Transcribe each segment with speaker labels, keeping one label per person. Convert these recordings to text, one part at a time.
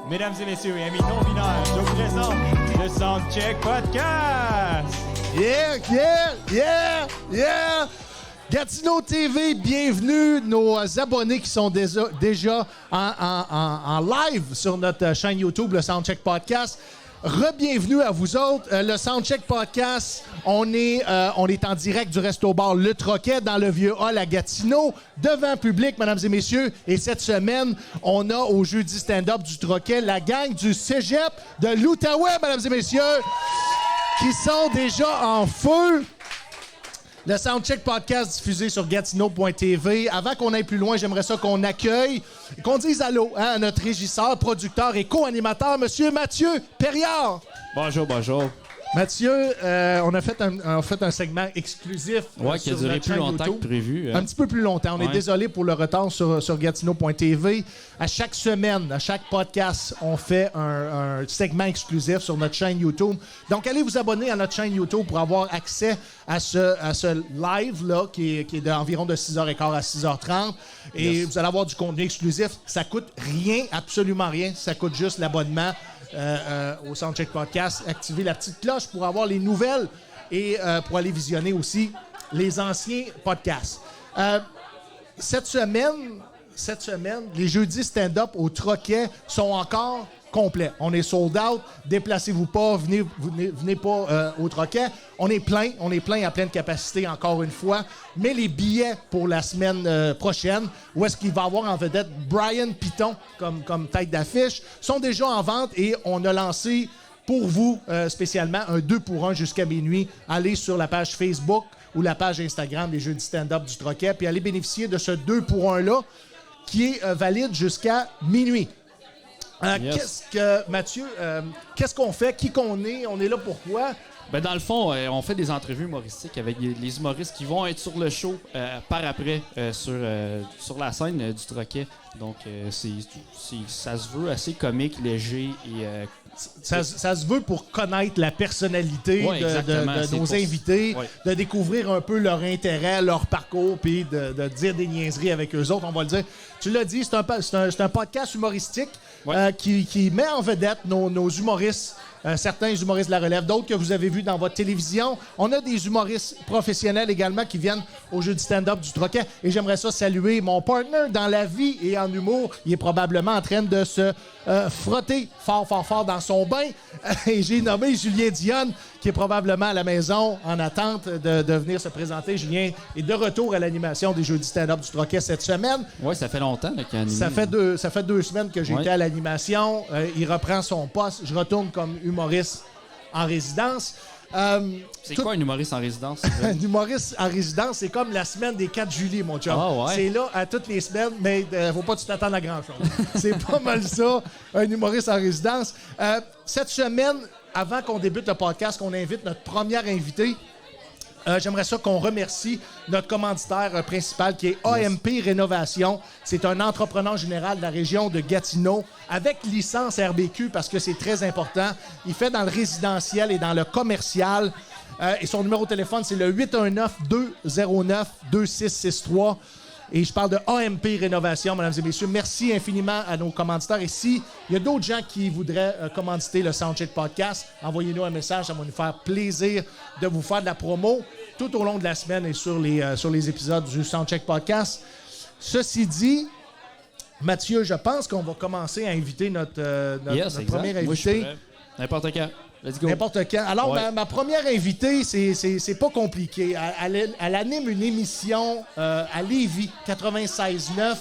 Speaker 1: Mesdames et messieurs, et amis non-binaires, je vous présente le Soundcheck Podcast!
Speaker 2: Yeah! Gatineau TV, bienvenue. Nos abonnés qui sont déjà en live sur notre chaîne YouTube, le Soundcheck Podcast. Re-bienvenue à vous autres. Le Soundcheck Podcast, on est en direct du Resto-Bar Le Troquet dans le Vieux-Hall à Gatineau, devant public, mesdames et messieurs. Et cette semaine, on a au jeudi stand-up du Troquet la gang du Cégep de l'Outaouais, mesdames et messieurs, qui sont déjà en feu. Le Soundcheck Podcast diffusé sur Gatineau.tv. Avant qu'on aille plus loin, j'aimerais ça qu'on accueille, qu'on dise allô à notre régisseur, producteur et co-animateur, Monsieur Mathieu Perriard.
Speaker 1: Bonjour.
Speaker 2: Mathieu, on a fait un segment exclusif
Speaker 3: qui a
Speaker 2: sur
Speaker 3: duré
Speaker 2: notre
Speaker 3: plus
Speaker 2: chaîne
Speaker 3: longtemps
Speaker 2: YouTube.
Speaker 3: que prévu.
Speaker 2: Un petit peu plus longtemps. On est désolé pour le retard sur Gatineau.tv. À chaque semaine, à chaque podcast, on fait un segment exclusif sur notre chaîne YouTube. Donc, allez vous abonner à notre chaîne YouTube pour avoir accès à ce live-là qui est d'environ de 6h15 à 6h30. Et vous allez avoir du contenu exclusif. Ça coûte rien, absolument rien. Ça coûte juste l'abonnement au Soundcheck Podcast. Activez la petite cloche pour avoir les nouvelles et pour aller visionner aussi les anciens podcasts. Cette semaine, les jeudis stand-up au Troquet sont encore complets. On est sold out. Déplacez-vous pas. Venez pas au Troquet. On est plein à pleine capacité encore une fois. Mais les billets pour la semaine prochaine, où est-ce qu'il va y avoir en vedette Brian Piton comme tête d'affiche, sont déjà en vente et on a lancé pour vous spécialement un 2 pour 1 jusqu'à minuit. Allez sur la page Facebook ou la page Instagram des Jeudis stand-up du Troquet puis allez bénéficier de ce 2 pour 1-là qui est valide jusqu'à minuit. Mathieu, qu'est-ce qu'on fait? Qui qu'on est? On est là pourquoi?
Speaker 3: Ben dans le fond, on fait des entrevues humoristiques avec les humoristes qui vont être sur le show par après sur la scène du Troquet. Donc, ça se veut assez comique, léger et...
Speaker 2: Ça se veut pour connaître la personnalité de nos invités, de découvrir un peu leur intérêt, leur parcours, puis de dire des niaiseries avec eux autres, on va le dire. Tu l'as dit, c'est un podcast humoristique qui met en vedette nos humoristes. Certains humoristes de la relève, d'autres que vous avez vus dans votre télévision. On a des humoristes professionnels également qui viennent au jeu du stand-up du Troquet. Et j'aimerais ça saluer mon partner dans la vie et en humour. Il est probablement en train de se frotter fort dans son bain. Et j'ai nommé Julien Dionne, qui est probablement à la maison en attente de venir se présenter. Julien est de retour à l'animation des jeux du stand-up du Troquet cette semaine.
Speaker 3: Oui, ça fait longtemps qu'il a animé.
Speaker 2: Ça fait 2 semaines que j'ai été à l'animation. Il reprend son poste. Je retourne comme humoriste en résidence.
Speaker 3: C'est quoi un humoriste en résidence?
Speaker 2: Un humoriste en résidence, c'est comme la semaine des 4 juillet, mon chum. C'est là à toutes les semaines, mais faut pas que tu t'attendes à grand-chose. C'est pas mal ça, un humoriste en résidence. Cette semaine, avant qu'on débute le podcast, qu'on invite notre première invitée, j'aimerais ça qu'on remercie notre commanditaire principal qui est AMP Rénovation. C'est un entrepreneur général de la région de Gatineau avec licence RBQ parce que c'est très important. Il fait dans le résidentiel et dans le commercial. Et son numéro de téléphone, c'est le 819-209-2663. Et je parle de AMP Rénovation, mesdames et messieurs. Merci infiniment à nos commanditaires. Et s'il y a d'autres gens qui voudraient commanditer le Soundcheck Podcast, envoyez-nous un message. Ça va nous faire plaisir de vous faire de la promo tout au long de la semaine et sur les épisodes du Soundcheck Podcast. Ceci dit, Mathieu, je pense qu'on va commencer à inviter notre premier invité.
Speaker 3: Moi, je suis prêt. N'importe quand. Let's go.
Speaker 2: N'importe quand. Alors, ma première invitée, c'est pas compliqué. Elle anime une émission à Lévis, 96.9.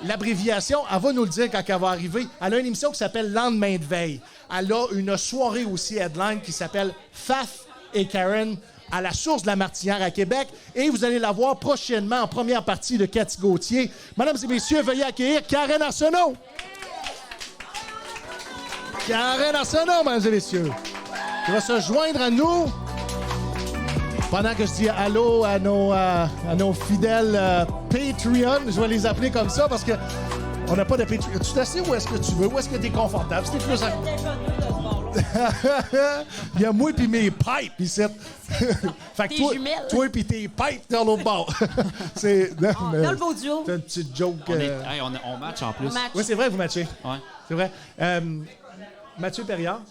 Speaker 2: L'abréviation, elle va nous le dire quand elle va arriver. Elle a une émission qui s'appelle Lendemain de veille. Elle a une soirée aussi headline qui s'appelle Faf et Karen à la source de la Martinière à Québec. Et vous allez la voir prochainement en première partie de Cathy Gauthier. Mesdames et messieurs, veuillez accueillir Karen Arsenault. Karen Arsenault, mesdames et messieurs, qui va se joindre à nous pendant que je dis allô à nos fidèles Patreon. Je vais les appeler comme ça parce que on n'a pas de Patreon. Tu t'assieds où est-ce que tu veux? Où est-ce que tu es confortable? C'était plus... Il y a moi puis mes pipes ici. Fait que
Speaker 4: Tes
Speaker 2: toi,
Speaker 4: jumelles.
Speaker 2: toi puis tes pipes dans l'autre bord. C'est
Speaker 4: Dans le beau duo.
Speaker 2: c'est une petite joke.
Speaker 3: On match en plus.
Speaker 4: On match.
Speaker 2: Oui, c'est vrai, vous matchez.
Speaker 3: Ouais.
Speaker 2: C'est vrai. Mathieu Perriard,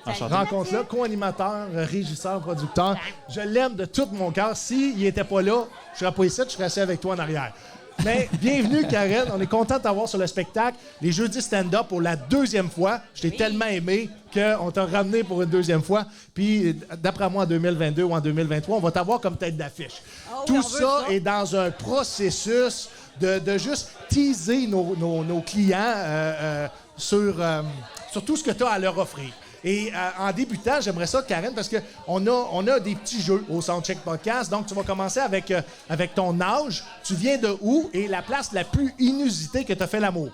Speaker 3: Enchanté.
Speaker 2: rencontre-là, co-animateur, régisseur, producteur. Je l'aime de tout mon cœur. S'il n'était pas là, je serais pas ici, je serais assis avec toi en arrière. Mais bienvenue, Karen. On est content de t'avoir sur le spectacle. Les jeudis stand-up pour la deuxième fois. Je t'ai tellement aimé qu'on t'a ramené pour une deuxième fois. Puis, d'après moi, en 2022 ou en 2023, on va t'avoir comme tête d'affiche.
Speaker 4: Ah oui,
Speaker 2: Tout
Speaker 4: on veut
Speaker 2: ça
Speaker 4: ça.
Speaker 2: est dans un processus de juste teaser nos clients sur tout ce que tu as à leur offrir. Et en débutant, j'aimerais ça, Karen, parce qu'on a des petits jeux au Soundcheck Podcast. Donc, tu vas commencer avec ton âge. Tu viens de où? Et la place la plus inusitée que tu as fait l'amour.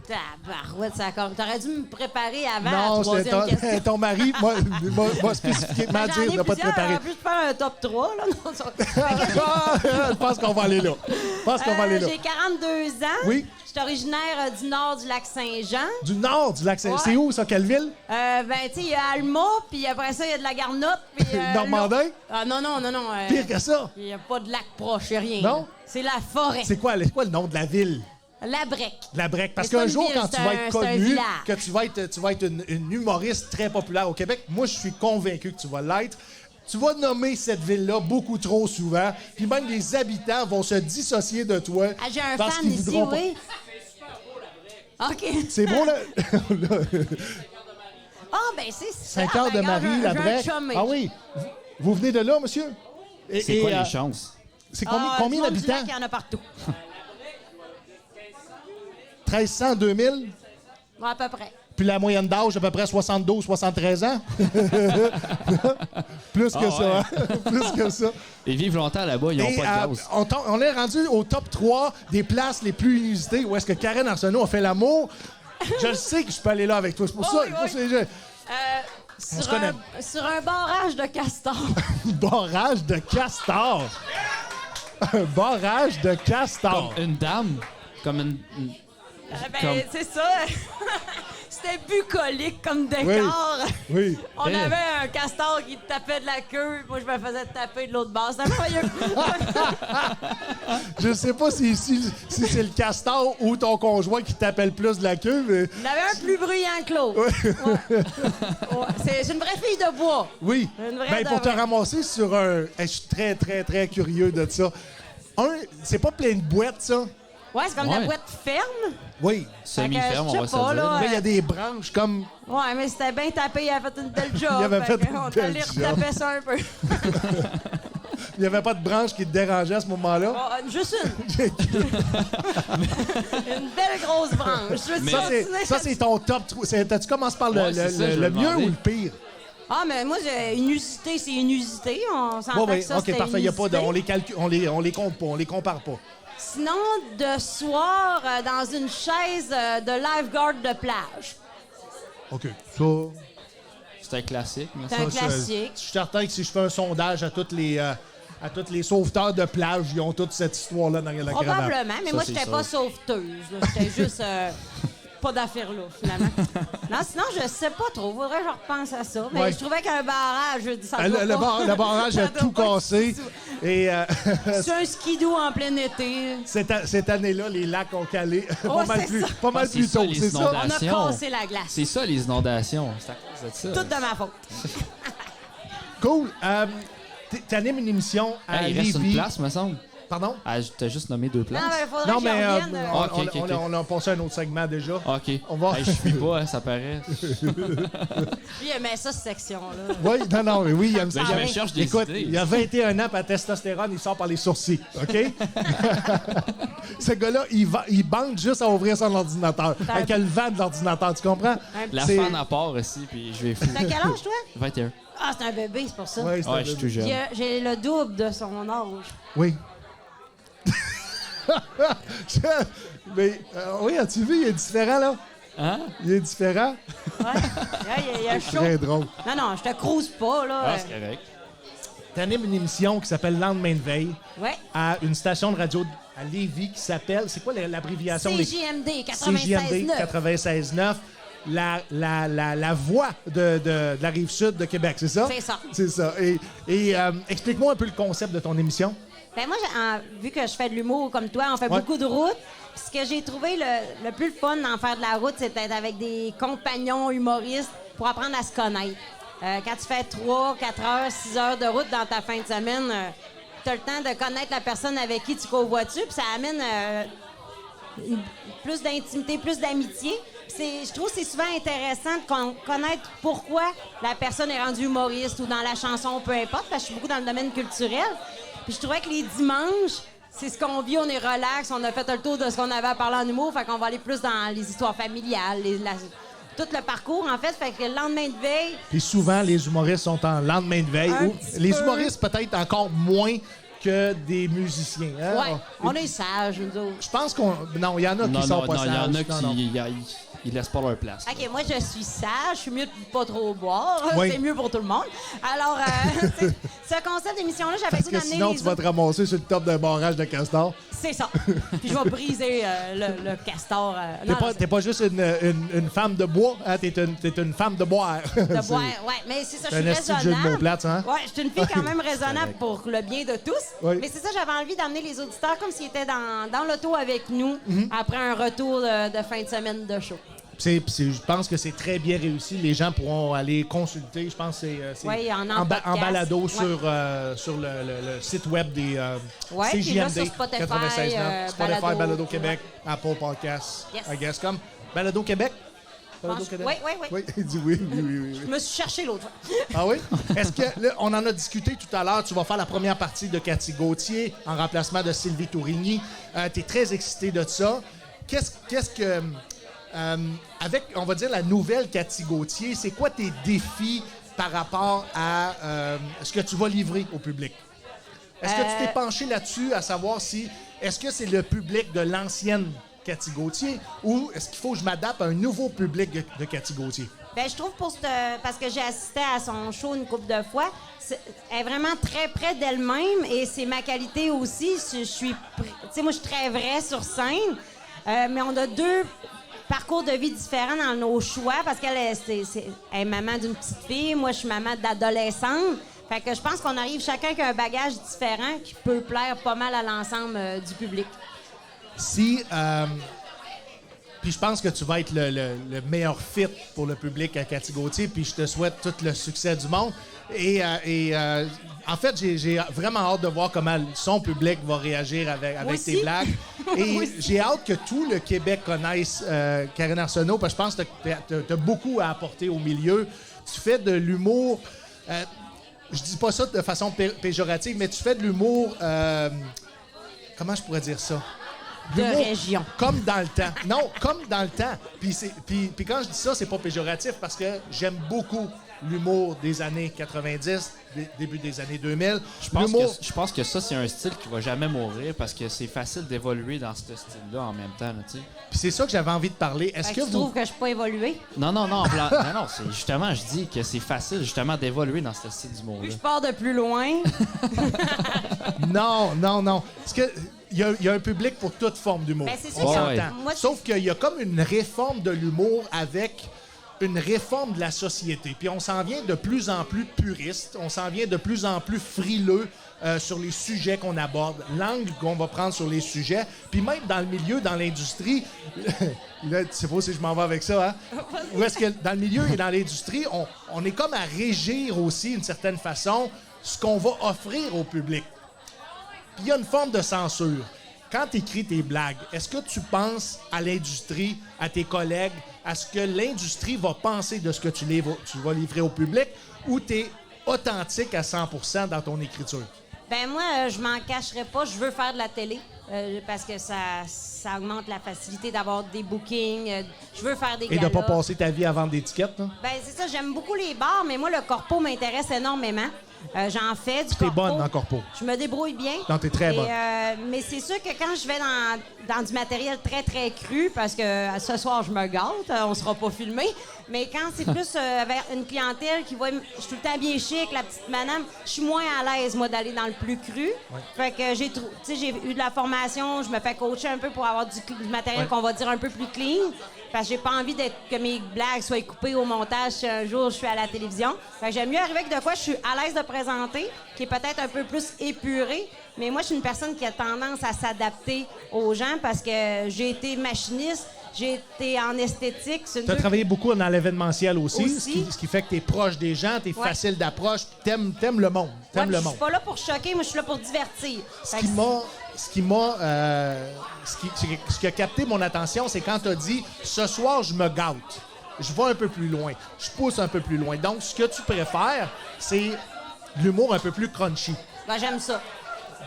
Speaker 4: Tabarouette, ça comme. T'aurais dû me préparer avant
Speaker 2: Non,
Speaker 4: la
Speaker 2: c'est
Speaker 4: troisième question.
Speaker 2: ton mari m'a spécifiquement
Speaker 4: J'en
Speaker 2: dit
Speaker 4: ai
Speaker 2: de ne pas te
Speaker 4: plusieurs,
Speaker 2: préparer.
Speaker 4: en plus de faire un top 3. Là. Non,
Speaker 2: Je pense qu'on va aller là.
Speaker 4: J'ai 42 ans.
Speaker 2: Oui.
Speaker 4: Je suis originaire du nord du lac Saint-Jean.
Speaker 2: Du nord du lac Saint-Jean.
Speaker 4: Ouais.
Speaker 2: C'est où, ça? Quelle ville?
Speaker 4: Ben, tu sais, il y a Alma, puis après ça, il y a de la Garnotte. Puis,
Speaker 2: Normandin?
Speaker 4: l'autre- Ah, non.
Speaker 2: Pire que ça.
Speaker 4: Il n'y a pas de lac proche, il n'y a rien.
Speaker 2: Non?
Speaker 4: là. C'est la forêt.
Speaker 2: C'est quoi le nom de la ville?
Speaker 4: La Brec.
Speaker 2: La Brec. Parce
Speaker 4: Mais c'est
Speaker 2: qu'un
Speaker 4: pas une
Speaker 2: jour,
Speaker 4: ville,
Speaker 2: quand tu
Speaker 4: c'est
Speaker 2: vas
Speaker 4: un-
Speaker 2: être
Speaker 4: c'est un
Speaker 2: connu,
Speaker 4: village.
Speaker 2: que tu vas être une humoriste très populaire au Québec, moi, je suis convaincu que tu vas l'être. Tu vas nommer cette ville-là beaucoup trop souvent, puis même les habitants vont se dissocier de toi.
Speaker 4: Ah, j'ai un
Speaker 2: parce
Speaker 4: fan
Speaker 2: qu'ils
Speaker 4: ici,
Speaker 2: voudront pas-
Speaker 4: oui. OK.
Speaker 2: C'est beau, là?
Speaker 4: Ah, ben, c'est ça.
Speaker 2: 5 heures de
Speaker 4: Ben, regarde,
Speaker 2: Marie,
Speaker 4: j'ai
Speaker 2: la
Speaker 4: un
Speaker 2: Brec.
Speaker 4: chum,
Speaker 2: Ah oui. Vous venez de là, monsieur? Et-
Speaker 3: C'est quoi
Speaker 2: et,
Speaker 3: les chances?
Speaker 2: C'est
Speaker 4: Ah,
Speaker 2: combien
Speaker 4: du monde du
Speaker 2: d'habitants?
Speaker 4: lac, il y en a partout.
Speaker 2: 1300, 2000?
Speaker 4: Ouais, à peu près.
Speaker 2: Puis la moyenne d'âge, à peu près 72, 73 ans? Plus que
Speaker 3: Ah
Speaker 2: ça, hein? Plus que ça.
Speaker 3: Ils vivent longtemps là-bas, ils n'ont
Speaker 2: Et,
Speaker 3: pas de gaz.
Speaker 2: on est rendu au top 3 des places les plus inusitées où est-ce que Karen Arsenault a fait l'amour. Je le sais que je peux aller là avec toi. C'est pour ça.
Speaker 4: Oui, oui.
Speaker 2: c'est pour ça que se
Speaker 4: Sur
Speaker 2: connaît.
Speaker 4: sur un barrage de castor.
Speaker 2: Un barrage de castor. Un barrage de castor.
Speaker 3: Comme une dame. Comme une.
Speaker 4: Ben,
Speaker 3: Comme-
Speaker 4: c'est ça. C'était bucolique comme décor.
Speaker 2: Oui.
Speaker 4: On avait un castor qui tapait de la queue. Moi, je me faisais taper de l'autre bord. C'était merveilleux.
Speaker 2: Je sais pas si c'est le castor ou ton conjoint qui t'appelle plus de la queue, mais
Speaker 4: Il y en avait un plus bruyant que l'autre. Ouais. C'est une vraie fille de bois.
Speaker 2: oui.
Speaker 4: Une vraie
Speaker 2: Ben,
Speaker 4: de
Speaker 2: pour te
Speaker 4: vraie.
Speaker 2: ramasser sur un. Je suis très, très, très curieux de ça. C'est pas plein de boîtes, ça?
Speaker 4: Ouais, c'est comme de la
Speaker 3: Ouais.
Speaker 4: boîte ferme.
Speaker 2: Oui.
Speaker 3: Semi-ferme,
Speaker 4: Fait que,
Speaker 3: on va
Speaker 4: je sais pas,
Speaker 3: se
Speaker 4: là,
Speaker 3: dire.
Speaker 2: Mais il y a des branches comme.
Speaker 4: Ouais, mais c'était bien tapé. Il avait fait une belle job.
Speaker 2: Il avait fait
Speaker 4: que
Speaker 2: une
Speaker 4: on
Speaker 2: belle
Speaker 4: allait
Speaker 2: job.
Speaker 4: retaper ça un peu.
Speaker 2: Il n'y avait pas de branche qui te dérangeait à ce moment-là.
Speaker 4: Oh, juste une. Une belle grosse branche. Je veux
Speaker 3: Mais-
Speaker 2: Ça, c'est ton top 3. Tu commences par
Speaker 3: Ouais, c'est ça, je
Speaker 2: le
Speaker 3: me
Speaker 2: mieux
Speaker 3: demandais.
Speaker 2: ou le pire?
Speaker 4: Ah, mais moi, inusité, c'est inusité. On s'entend
Speaker 2: Oui,
Speaker 4: que ça,
Speaker 2: OK,
Speaker 4: c'était
Speaker 2: parfait. Il y a pas de,
Speaker 4: inusité.
Speaker 2: on les calcule, on les compte pas, on les compare pas.
Speaker 4: Sinon, de soir, dans une chaise de lifeguard de plage.
Speaker 2: OK. Ça,
Speaker 3: C'est un classique. mais
Speaker 4: C'est
Speaker 3: ça-
Speaker 4: un classique.
Speaker 2: je suis certain que si je fais un sondage à tous les sauveteurs de plage, ils ont toute cette histoire-là dans la cravate.
Speaker 4: Probablement, mais
Speaker 3: Ça,
Speaker 4: moi,
Speaker 3: c'est
Speaker 4: j'étais
Speaker 3: sûr.
Speaker 4: pas sauveteuse. là. J'étais juste pas d'affaires là, finalement. Non, sinon, je sais pas trop. Faudrait que je repense à ça. Mais
Speaker 2: Ouais.
Speaker 4: je trouvais qu'un barrage, ça
Speaker 2: Le,
Speaker 4: doit
Speaker 2: le
Speaker 4: pas-
Speaker 2: bar- le barrage
Speaker 4: ça
Speaker 2: a
Speaker 4: doit
Speaker 2: tout
Speaker 4: pas être
Speaker 2: cassé.
Speaker 4: si-
Speaker 2: Et
Speaker 4: C'est un skidoo en plein été.
Speaker 2: cette année-là, les lacs ont calé
Speaker 4: Oh,
Speaker 2: pas mal
Speaker 4: c'est
Speaker 2: plus,
Speaker 4: ça.
Speaker 2: pas mal
Speaker 3: Ah, c'est
Speaker 2: plus
Speaker 3: ça,
Speaker 2: tôt.
Speaker 3: les
Speaker 2: C'est ça?
Speaker 4: On a
Speaker 3: inondations.
Speaker 4: cassé la glace.
Speaker 3: C'est ça, les inondations. C'est à cause de ça.
Speaker 4: Tout de ma faute.
Speaker 2: Cool. T'animes une émission à
Speaker 3: Hey, il reste une
Speaker 2: Lévis.
Speaker 3: place, me semble.
Speaker 2: Pardon?
Speaker 3: Ah, t'as juste nommé 2 places.
Speaker 4: Non, mais faudrait
Speaker 2: Non,
Speaker 4: que je
Speaker 2: mais
Speaker 4: revienne.
Speaker 3: Ah, ok, ok, ok.
Speaker 2: on a passé un autre segment déjà.
Speaker 3: OK.
Speaker 2: On va-
Speaker 3: Hey, je suis pas, hein, ça paraît.
Speaker 4: Lui, il aimait ça, cette section-là.
Speaker 2: Oui, non, mais oui, il aime ça.
Speaker 3: Ben, je me cherche des
Speaker 2: Écoute,
Speaker 3: idées.
Speaker 2: il a 21 ans, puis la testostérone, il sort par les sourcils, OK? Ce gars-là, il bande juste à ouvrir son ordinateur, avec le vent de l'ordinateur, tu comprends?
Speaker 3: La
Speaker 2: C'est-
Speaker 3: fan à part aussi, puis je vais fou.
Speaker 4: T'as quel âge, toi?
Speaker 3: 21.
Speaker 4: Ah, c'est un bébé, c'est pour ça.
Speaker 2: Ouais, c'est
Speaker 3: Ouais,
Speaker 2: un
Speaker 3: je suis
Speaker 2: bébé.
Speaker 3: tout jeune.
Speaker 4: J'ai le double de son âge.
Speaker 2: Oui. Mais, oui, as-tu vu, il est différent, là?
Speaker 3: Hein?
Speaker 2: Il est différent.
Speaker 4: Ouais. Il y a chaud.
Speaker 2: Très drôle.
Speaker 4: Non, je te crouse pas, là.
Speaker 3: Ah, c'est correct.
Speaker 2: T'animes une émission qui s'appelle Lendemain de veille
Speaker 4: Ouais.
Speaker 2: à une station de radio à Lévis qui s'appelle... C'est quoi l'abréviation?
Speaker 4: CJMD
Speaker 2: CJMD
Speaker 4: 96.9.
Speaker 2: 96.9. la voix de la Rive-Sud de Québec, c'est ça?
Speaker 4: C'est ça.
Speaker 2: C'est ça. Et explique-moi un peu le concept de ton émission.
Speaker 4: Ben moi, vu que je fais de l'humour comme toi, on fait beaucoup de routes. Puis ce que j'ai trouvé le plus fun d'en faire de la route, c'est d'être avec des compagnons humoristes pour apprendre à se connaître. Quand tu fais 3, 4 heures, 6 heures de route dans ta fin de semaine, tu as le temps de connaître la personne avec qui tu convoitus, puis ça amène plus d'intimité, plus d'amitié. Je trouve que c'est souvent intéressant de connaître pourquoi la personne est rendue humoriste ou dans la chanson, peu importe, parce que je suis beaucoup dans le domaine culturel. Puis je trouvais que les dimanches, c'est ce qu'on vit, on est relax, on a fait le tour de ce qu'on avait à parler en humour, fait qu'on va aller plus dans les histoires familiales, tout le parcours, en fait que le lendemain de veille...
Speaker 2: Puis souvent, les humoristes sont en lendemain de veille. Les humoristes, peut-être encore moins que des musiciens. Hein?
Speaker 4: Ouais, on est sages, nous autres.
Speaker 2: Je pense qu'on... Non, il y en a qui sont pas sages.
Speaker 3: Il y en a qui ils laissent pas leur place.
Speaker 4: OK, moi, je suis sage. Je suis mieux de pas trop boire.
Speaker 2: Oui.
Speaker 4: C'est mieux pour tout le monde. Alors, ce concept d'émission-là, j'avais
Speaker 2: Parce
Speaker 4: dû
Speaker 2: que
Speaker 4: d'amener
Speaker 2: sinon,
Speaker 4: les
Speaker 2: tu vas te ramasser sur le top d'un barrage de castor.
Speaker 4: C'est ça. Puis je vais briser le castor.
Speaker 2: T'es pas juste une femme de bois, hein? T'es une femme de boire.
Speaker 4: De boire, ouais. Mais c'est ça, je suis
Speaker 2: un esti de jeu de mots
Speaker 4: raisonnable.
Speaker 2: plate, hein?
Speaker 4: Ouais, je suis une fille quand même raisonnable pour le bien de tous.
Speaker 2: Oui.
Speaker 4: Mais c'est ça, j'avais envie d'amener les auditeurs comme s'ils étaient dans l'auto avec nous après un retour de fin de semaine de show.
Speaker 2: Je pense que c'est très bien réussi. Les gens pourront aller consulter. Je pense que c'est
Speaker 4: oui, en
Speaker 2: balado
Speaker 4: podcast.
Speaker 2: sur le site web des
Speaker 4: puis là,
Speaker 2: CJMD
Speaker 4: sur Spotify,
Speaker 2: 96.9, Spotify,
Speaker 4: Balado,
Speaker 2: Balado Québec, Apple Podcasts,
Speaker 4: Yes.
Speaker 2: I guess, comme Balado Québec. Balado
Speaker 4: Pense-
Speaker 2: Québec?
Speaker 4: oui.
Speaker 2: Oui, il dit oui.
Speaker 4: Je me suis cherché l'autre fois.
Speaker 2: Ah oui? Est-ce que, là, on en a discuté tout à l'heure, tu vas faire la première partie de Cathy Gauthier en remplacement de Sylvie Tourigny. Tu es très excité de ça. Qu'est-ce que... avec, on va dire, la nouvelle Cathy Gauthier, c'est quoi tes défis par rapport à ce que tu vas livrer au public? Est-ce que tu t'es penché là-dessus à savoir si... Est-ce que c'est le public de l'ancienne Cathy Gauthier ou est-ce qu'il faut que je m'adapte à un nouveau public de Cathy Gauthier?
Speaker 4: Ben, je trouve parce que j'ai assisté à son show une couple de fois, elle est vraiment très près d'elle-même et c'est ma qualité aussi. Tu sais, moi, je suis très vraie sur scène, mais on a deux parcours de vie différents dans nos choix parce qu'elle est maman d'une petite fille, moi, je suis maman d'adolescente. Fait que je pense qu'on arrive chacun avec un bagage différent qui peut plaire pas mal à l'ensemble du public.
Speaker 2: Puis je pense que tu vas être le meilleur fit pour le public à Cathy Gauthier, puis je te souhaite tout le succès du monde. Et en fait, j'ai vraiment hâte de voir comment son public va réagir avec tes blagues. Et j'ai hâte que tout le Québec connaisse Karine Arsenault, parce que je pense que tu as beaucoup à apporter au milieu. Tu fais de l'humour... je dis pas ça de façon péjorative, mais tu fais de l'humour... comment je pourrais dire ça?
Speaker 4: De région.
Speaker 2: Comme dans le temps. Non, comme dans le temps. Puis quand je dis ça, c'est pas péjoratif parce que j'aime beaucoup l'humour des années 90, début des années 2000.
Speaker 3: Je pense que ça, c'est un style qui va jamais mourir parce que c'est facile d'évoluer dans ce style-là en même temps. Là, tu sais.
Speaker 2: Puis c'est ça que j'avais envie de parler. Est-ce que
Speaker 4: tu trouves que je suis pas évolué?
Speaker 3: Non, c'est justement, je dis que c'est facile justement d'évoluer dans ce style d'humour-là.
Speaker 4: Je pars de plus loin.
Speaker 2: Non. Parce que il y a un public pour toute forme d'humour.
Speaker 4: Ben, c'est ça,
Speaker 2: On
Speaker 3: ouais.
Speaker 2: s'entend.
Speaker 4: Moi,
Speaker 2: Sauf qu'il y a comme une réforme de l'humour avec une réforme de la société. Puis on s'en vient de plus en plus puriste, on s'en vient de plus en plus frileux sur les sujets qu'on aborde, l'angle qu'on va prendre sur les sujets. Puis même dans le milieu, dans l'industrie, là, tu sais pas si je m'en vais avec ça, hein? Ou est-ce que dans le milieu et dans l'industrie, on est comme à régir aussi, d'une certaine façon, ce qu'on va offrir au public. Puis il y a une forme de censure. Quand tu écris tes blagues, est-ce que tu penses à l'industrie, à tes collègues, à ce que l'industrie va penser de ce que tu vas livrer au public, ou tu es authentique à 100% dans ton écriture?
Speaker 4: Ben moi, je m'en cacherai pas. Je veux faire de la télé parce que ça augmente la facilité d'avoir des bookings. Je veux faire des
Speaker 2: Et
Speaker 4: galas.
Speaker 2: de pas passer ta vie à vendre des tickets, là?
Speaker 4: Ben c'est ça. J'aime beaucoup les bars, mais moi, le corpo m'intéresse énormément. J'en fais du corpo.
Speaker 2: T'es bonne en corpo.
Speaker 4: Je me débrouille bien.
Speaker 2: Non, t'es très bonne.
Speaker 4: Mais c'est sûr que quand je vais dans du matériel très, très cru parce que ce soir, je me gâte. On sera pas filmé. Mais quand c'est plus avec une clientèle qui voit... Je suis tout le temps bien chic, la petite madame. Je suis moins à l'aise, moi, d'aller dans le plus cru. Ouais. Fait que j'ai eu de la formation. Je me fais coacher un peu pour avoir du matériel qu'on va dire un peu plus clean. Parce que j'ai pas envie que mes blagues soient coupées au montage si un jour je suis à la télévision. Fait que j'aime mieux arriver avec de quoi je suis à l'aise de présenter, qui est peut-être un peu plus épuré. Mais moi, je suis une personne qui a tendance à s'adapter aux gens parce que j'ai été machiniste, j'ai été en esthétique.
Speaker 2: Tu as travaillé beaucoup dans l'événementiel aussi. Ce qui fait que tu es proche des gens, tu es facile d'approche, t'aimes le monde.
Speaker 4: Je suis pas là pour choquer, moi je suis là pour divertir.
Speaker 2: Ce qui a capté mon attention, c'est quand tu as dit « Ce soir, je me gâte. Je vais un peu plus loin. Je pousse un peu plus loin. » Donc, ce que tu préfères, c'est l'humour un peu plus crunchy.
Speaker 4: Ben, j'aime ça.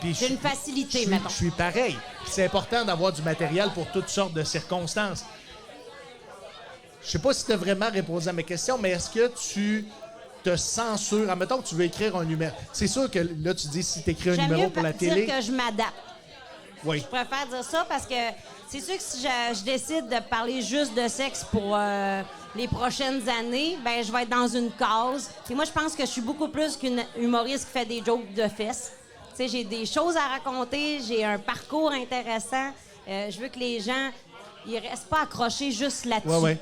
Speaker 4: J'ai une facilité, maintenant.
Speaker 2: Je suis pareil. C'est important d'avoir du matériel pour toutes sortes de circonstances. Je sais pas si tu as vraiment répondu à mes questions, mais est-ce que tu te censures? Admettons que tu veux écrire un numéro. C'est sûr que là, tu dis si tu écris un numéro pour la télé...
Speaker 4: J'aime mieux dire que je m'adapte.
Speaker 2: Oui.
Speaker 4: Je préfère dire ça parce que c'est sûr que si je décide de parler juste de sexe pour les prochaines années, ben je vais être dans une case. Et moi, je pense que je suis beaucoup plus qu'une humoriste qui fait des jokes de fesses. Tu sais, j'ai des choses à raconter, j'ai un parcours intéressant. Je veux que les gens, ils restent pas accrochés juste là-dessus.
Speaker 2: Ouais.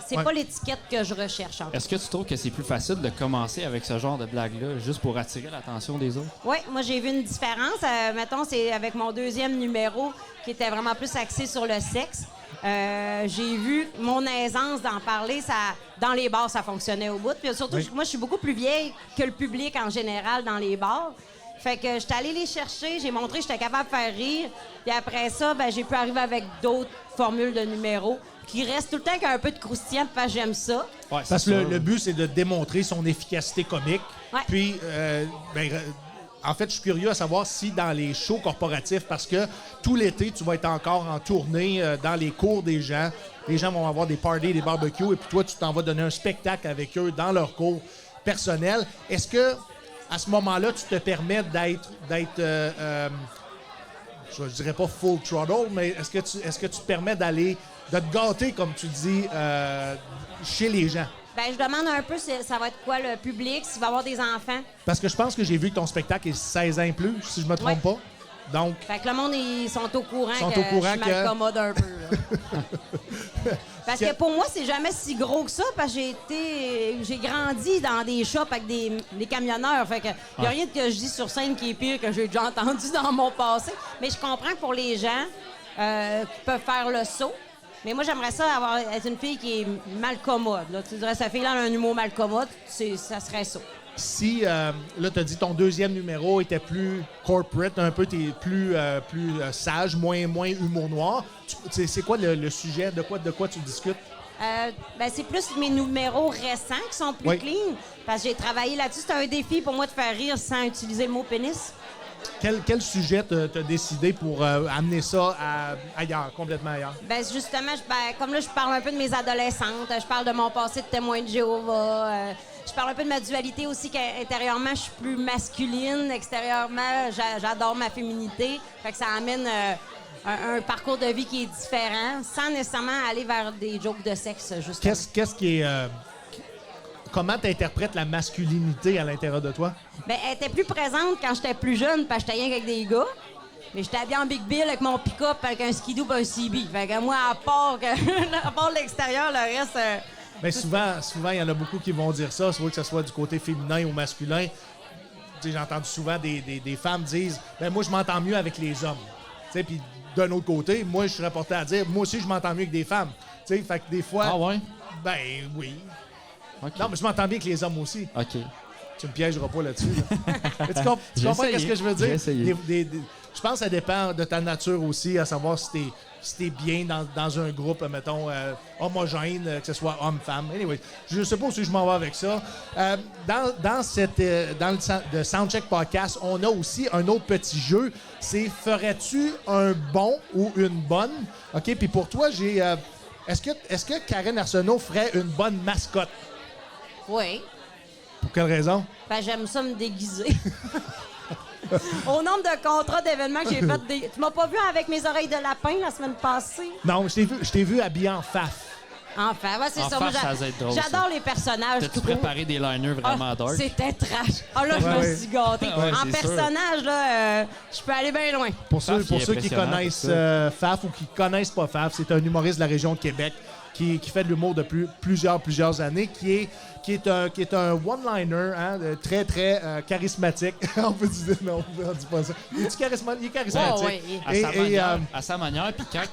Speaker 4: C'est pas l'étiquette que je recherche.
Speaker 3: Est-ce que tu trouves que c'est plus facile de commencer avec ce genre de blague-là, juste pour attirer l'attention des autres?
Speaker 4: Oui, moi, j'ai vu une différence. Mettons, c'est avec mon deuxième numéro qui était vraiment plus axé sur le sexe. J'ai vu mon aisance d'en parler. Dans les bars, ça fonctionnait au bout. Puis surtout, moi, je suis beaucoup plus vieille que le public en général dans les bars. Fait que j'étais allée les chercher, j'ai montré que j'étais capable de faire rire. Puis après ça, ben, j'ai pu arriver avec d'autres formules de numéros qui restent tout le temps avec un peu de croustillant parce que j'aime ça.
Speaker 2: Ouais, parce que le but, c'est de démontrer son efficacité comique.
Speaker 4: Ouais.
Speaker 2: Puis, en fait, je suis curieux à savoir si dans les shows corporatifs, parce que tout l'été, tu vas être encore en tournée dans les cours des gens. Les gens vont avoir des parties, des barbecues, et puis toi, tu t'en vas donner un spectacle avec eux dans leur cours personnel. Est-ce que à ce moment-là, tu te permets d'être je dirais pas full throttle, mais est-ce que tu te permets de te gâter, comme tu dis, chez les gens?
Speaker 4: Ben, je demande un peu ça va être quoi le public, s'il va y avoir des enfants.
Speaker 2: Parce que je pense que j'ai vu que ton spectacle est 16 ans et plus, si je me trompe pas. Donc,
Speaker 4: fait que le monde, ils sont au courant que je suis malcommode un peu. Parce que pour moi, c'est jamais si gros que ça, parce que j'ai grandi dans des shops avec des camionneurs. Fait que y a rien que je dis sur scène qui est pire que j'ai déjà entendu dans mon passé. Mais je comprends que pour les gens qui peuvent faire le saut. Mais moi, j'aimerais ça être une fille qui est malcommode. Là. Tu dirais, cette fille-là a un humour malcommode, ça serait ça.
Speaker 2: Si, là, tu as dit ton deuxième numéro était plus corporate, un peu plus sage, moins humour noir. C'est quoi le sujet? De quoi tu discutes?
Speaker 4: Ben, c'est plus mes numéros récents qui sont plus clean. Parce que j'ai travaillé là-dessus. C'était un défi pour moi de faire rire sans utiliser le mot pénis.
Speaker 2: Quel sujet t'as décidé pour amener ça ailleurs, complètement ailleurs?
Speaker 4: Ben justement, comme là, je parle un peu de mes adolescentes. Je parle de mon passé de témoin de Jéhovah. Je parle un peu de ma dualité aussi, qu'intérieurement, je suis plus masculine. Extérieurement, j'adore ma féminité. Fait que ça amène un parcours de vie qui est différent, sans nécessairement aller vers des jokes de sexe, justement.
Speaker 2: Qu'est-ce qui est... Comment tu interprètes la masculinité à l'intérieur de toi?
Speaker 4: Bien, elle était plus présente quand j'étais plus jeune, parce que j'étais rien qu'avec des gars. Mais j'étais habillée en Big Bill avec mon pick-up, avec un skidoo et un CB. Fait que moi, à part l'extérieur, le reste...
Speaker 2: Mais souvent, il y en a beaucoup qui vont dire ça, soit que ce soit du côté féminin ou masculin. J'ai entendu souvent des femmes disent « Ben moi, je m'entends mieux avec les hommes. » Puis d'un autre côté, moi, je suis rapporté à dire « Moi aussi, je m'entends mieux avec des femmes. » Fait que des fois...
Speaker 3: Ah ouais?
Speaker 2: Ben oui.
Speaker 3: Okay.
Speaker 2: Non, mais je m'entends bien avec les hommes aussi.
Speaker 3: OK.
Speaker 2: Tu me piégeras pas là-dessus. Là. Tu comprends ce que je veux dire? Je pense que ça dépend de ta nature aussi, à savoir si t'es bien dans un groupe, mettons, homogène, que ce soit homme-femme. Anyway, je sais pas où je m'en vais avec ça. Dans le Soundcheck Podcast, on a aussi un autre petit jeu. C'est « Ferais-tu un bon ou une bonne? » OK, puis pour toi, j'ai... Est-ce que Karen Arsenault ferait une bonne mascotte?
Speaker 4: Oui.
Speaker 2: Pour quelle raison?
Speaker 4: Ben, j'aime ça me déguiser. Au nombre de contrats d'événements que j'ai fait. Tu m'as pas vu avec mes oreilles de lapin la semaine passée?
Speaker 2: Non, je t'ai vu habillé en faf.
Speaker 4: Enfin, ouais, c'est
Speaker 3: En
Speaker 4: ça. Moi,
Speaker 3: face, ça va être drôle,
Speaker 4: j'adore les personnages.
Speaker 3: T'as-tu
Speaker 4: tout court.
Speaker 3: préparé des liners vraiment
Speaker 4: Ah,
Speaker 3: dark?
Speaker 4: c'était trash. Ah là, je
Speaker 2: Ouais,
Speaker 4: me
Speaker 2: ouais.
Speaker 4: suis gâtée.
Speaker 3: Ouais,
Speaker 4: En
Speaker 3: c'est sûr.
Speaker 4: personnage, là, je peux aller bien loin.
Speaker 2: Pour ceux
Speaker 3: Faf, il est
Speaker 2: qui
Speaker 3: impressionnant
Speaker 2: connaissent
Speaker 3: pour ça.
Speaker 2: Faf ou qui connaissent pas Faf, c'est un humoriste de la région de Québec qui fait de l'humour depuis plusieurs années, qui est un one-liner, hein, très, très charismatique. On peut dire non, on dit pas ça. Il est charismatique.
Speaker 4: Oh, ouais.
Speaker 3: À sa manière, puis quand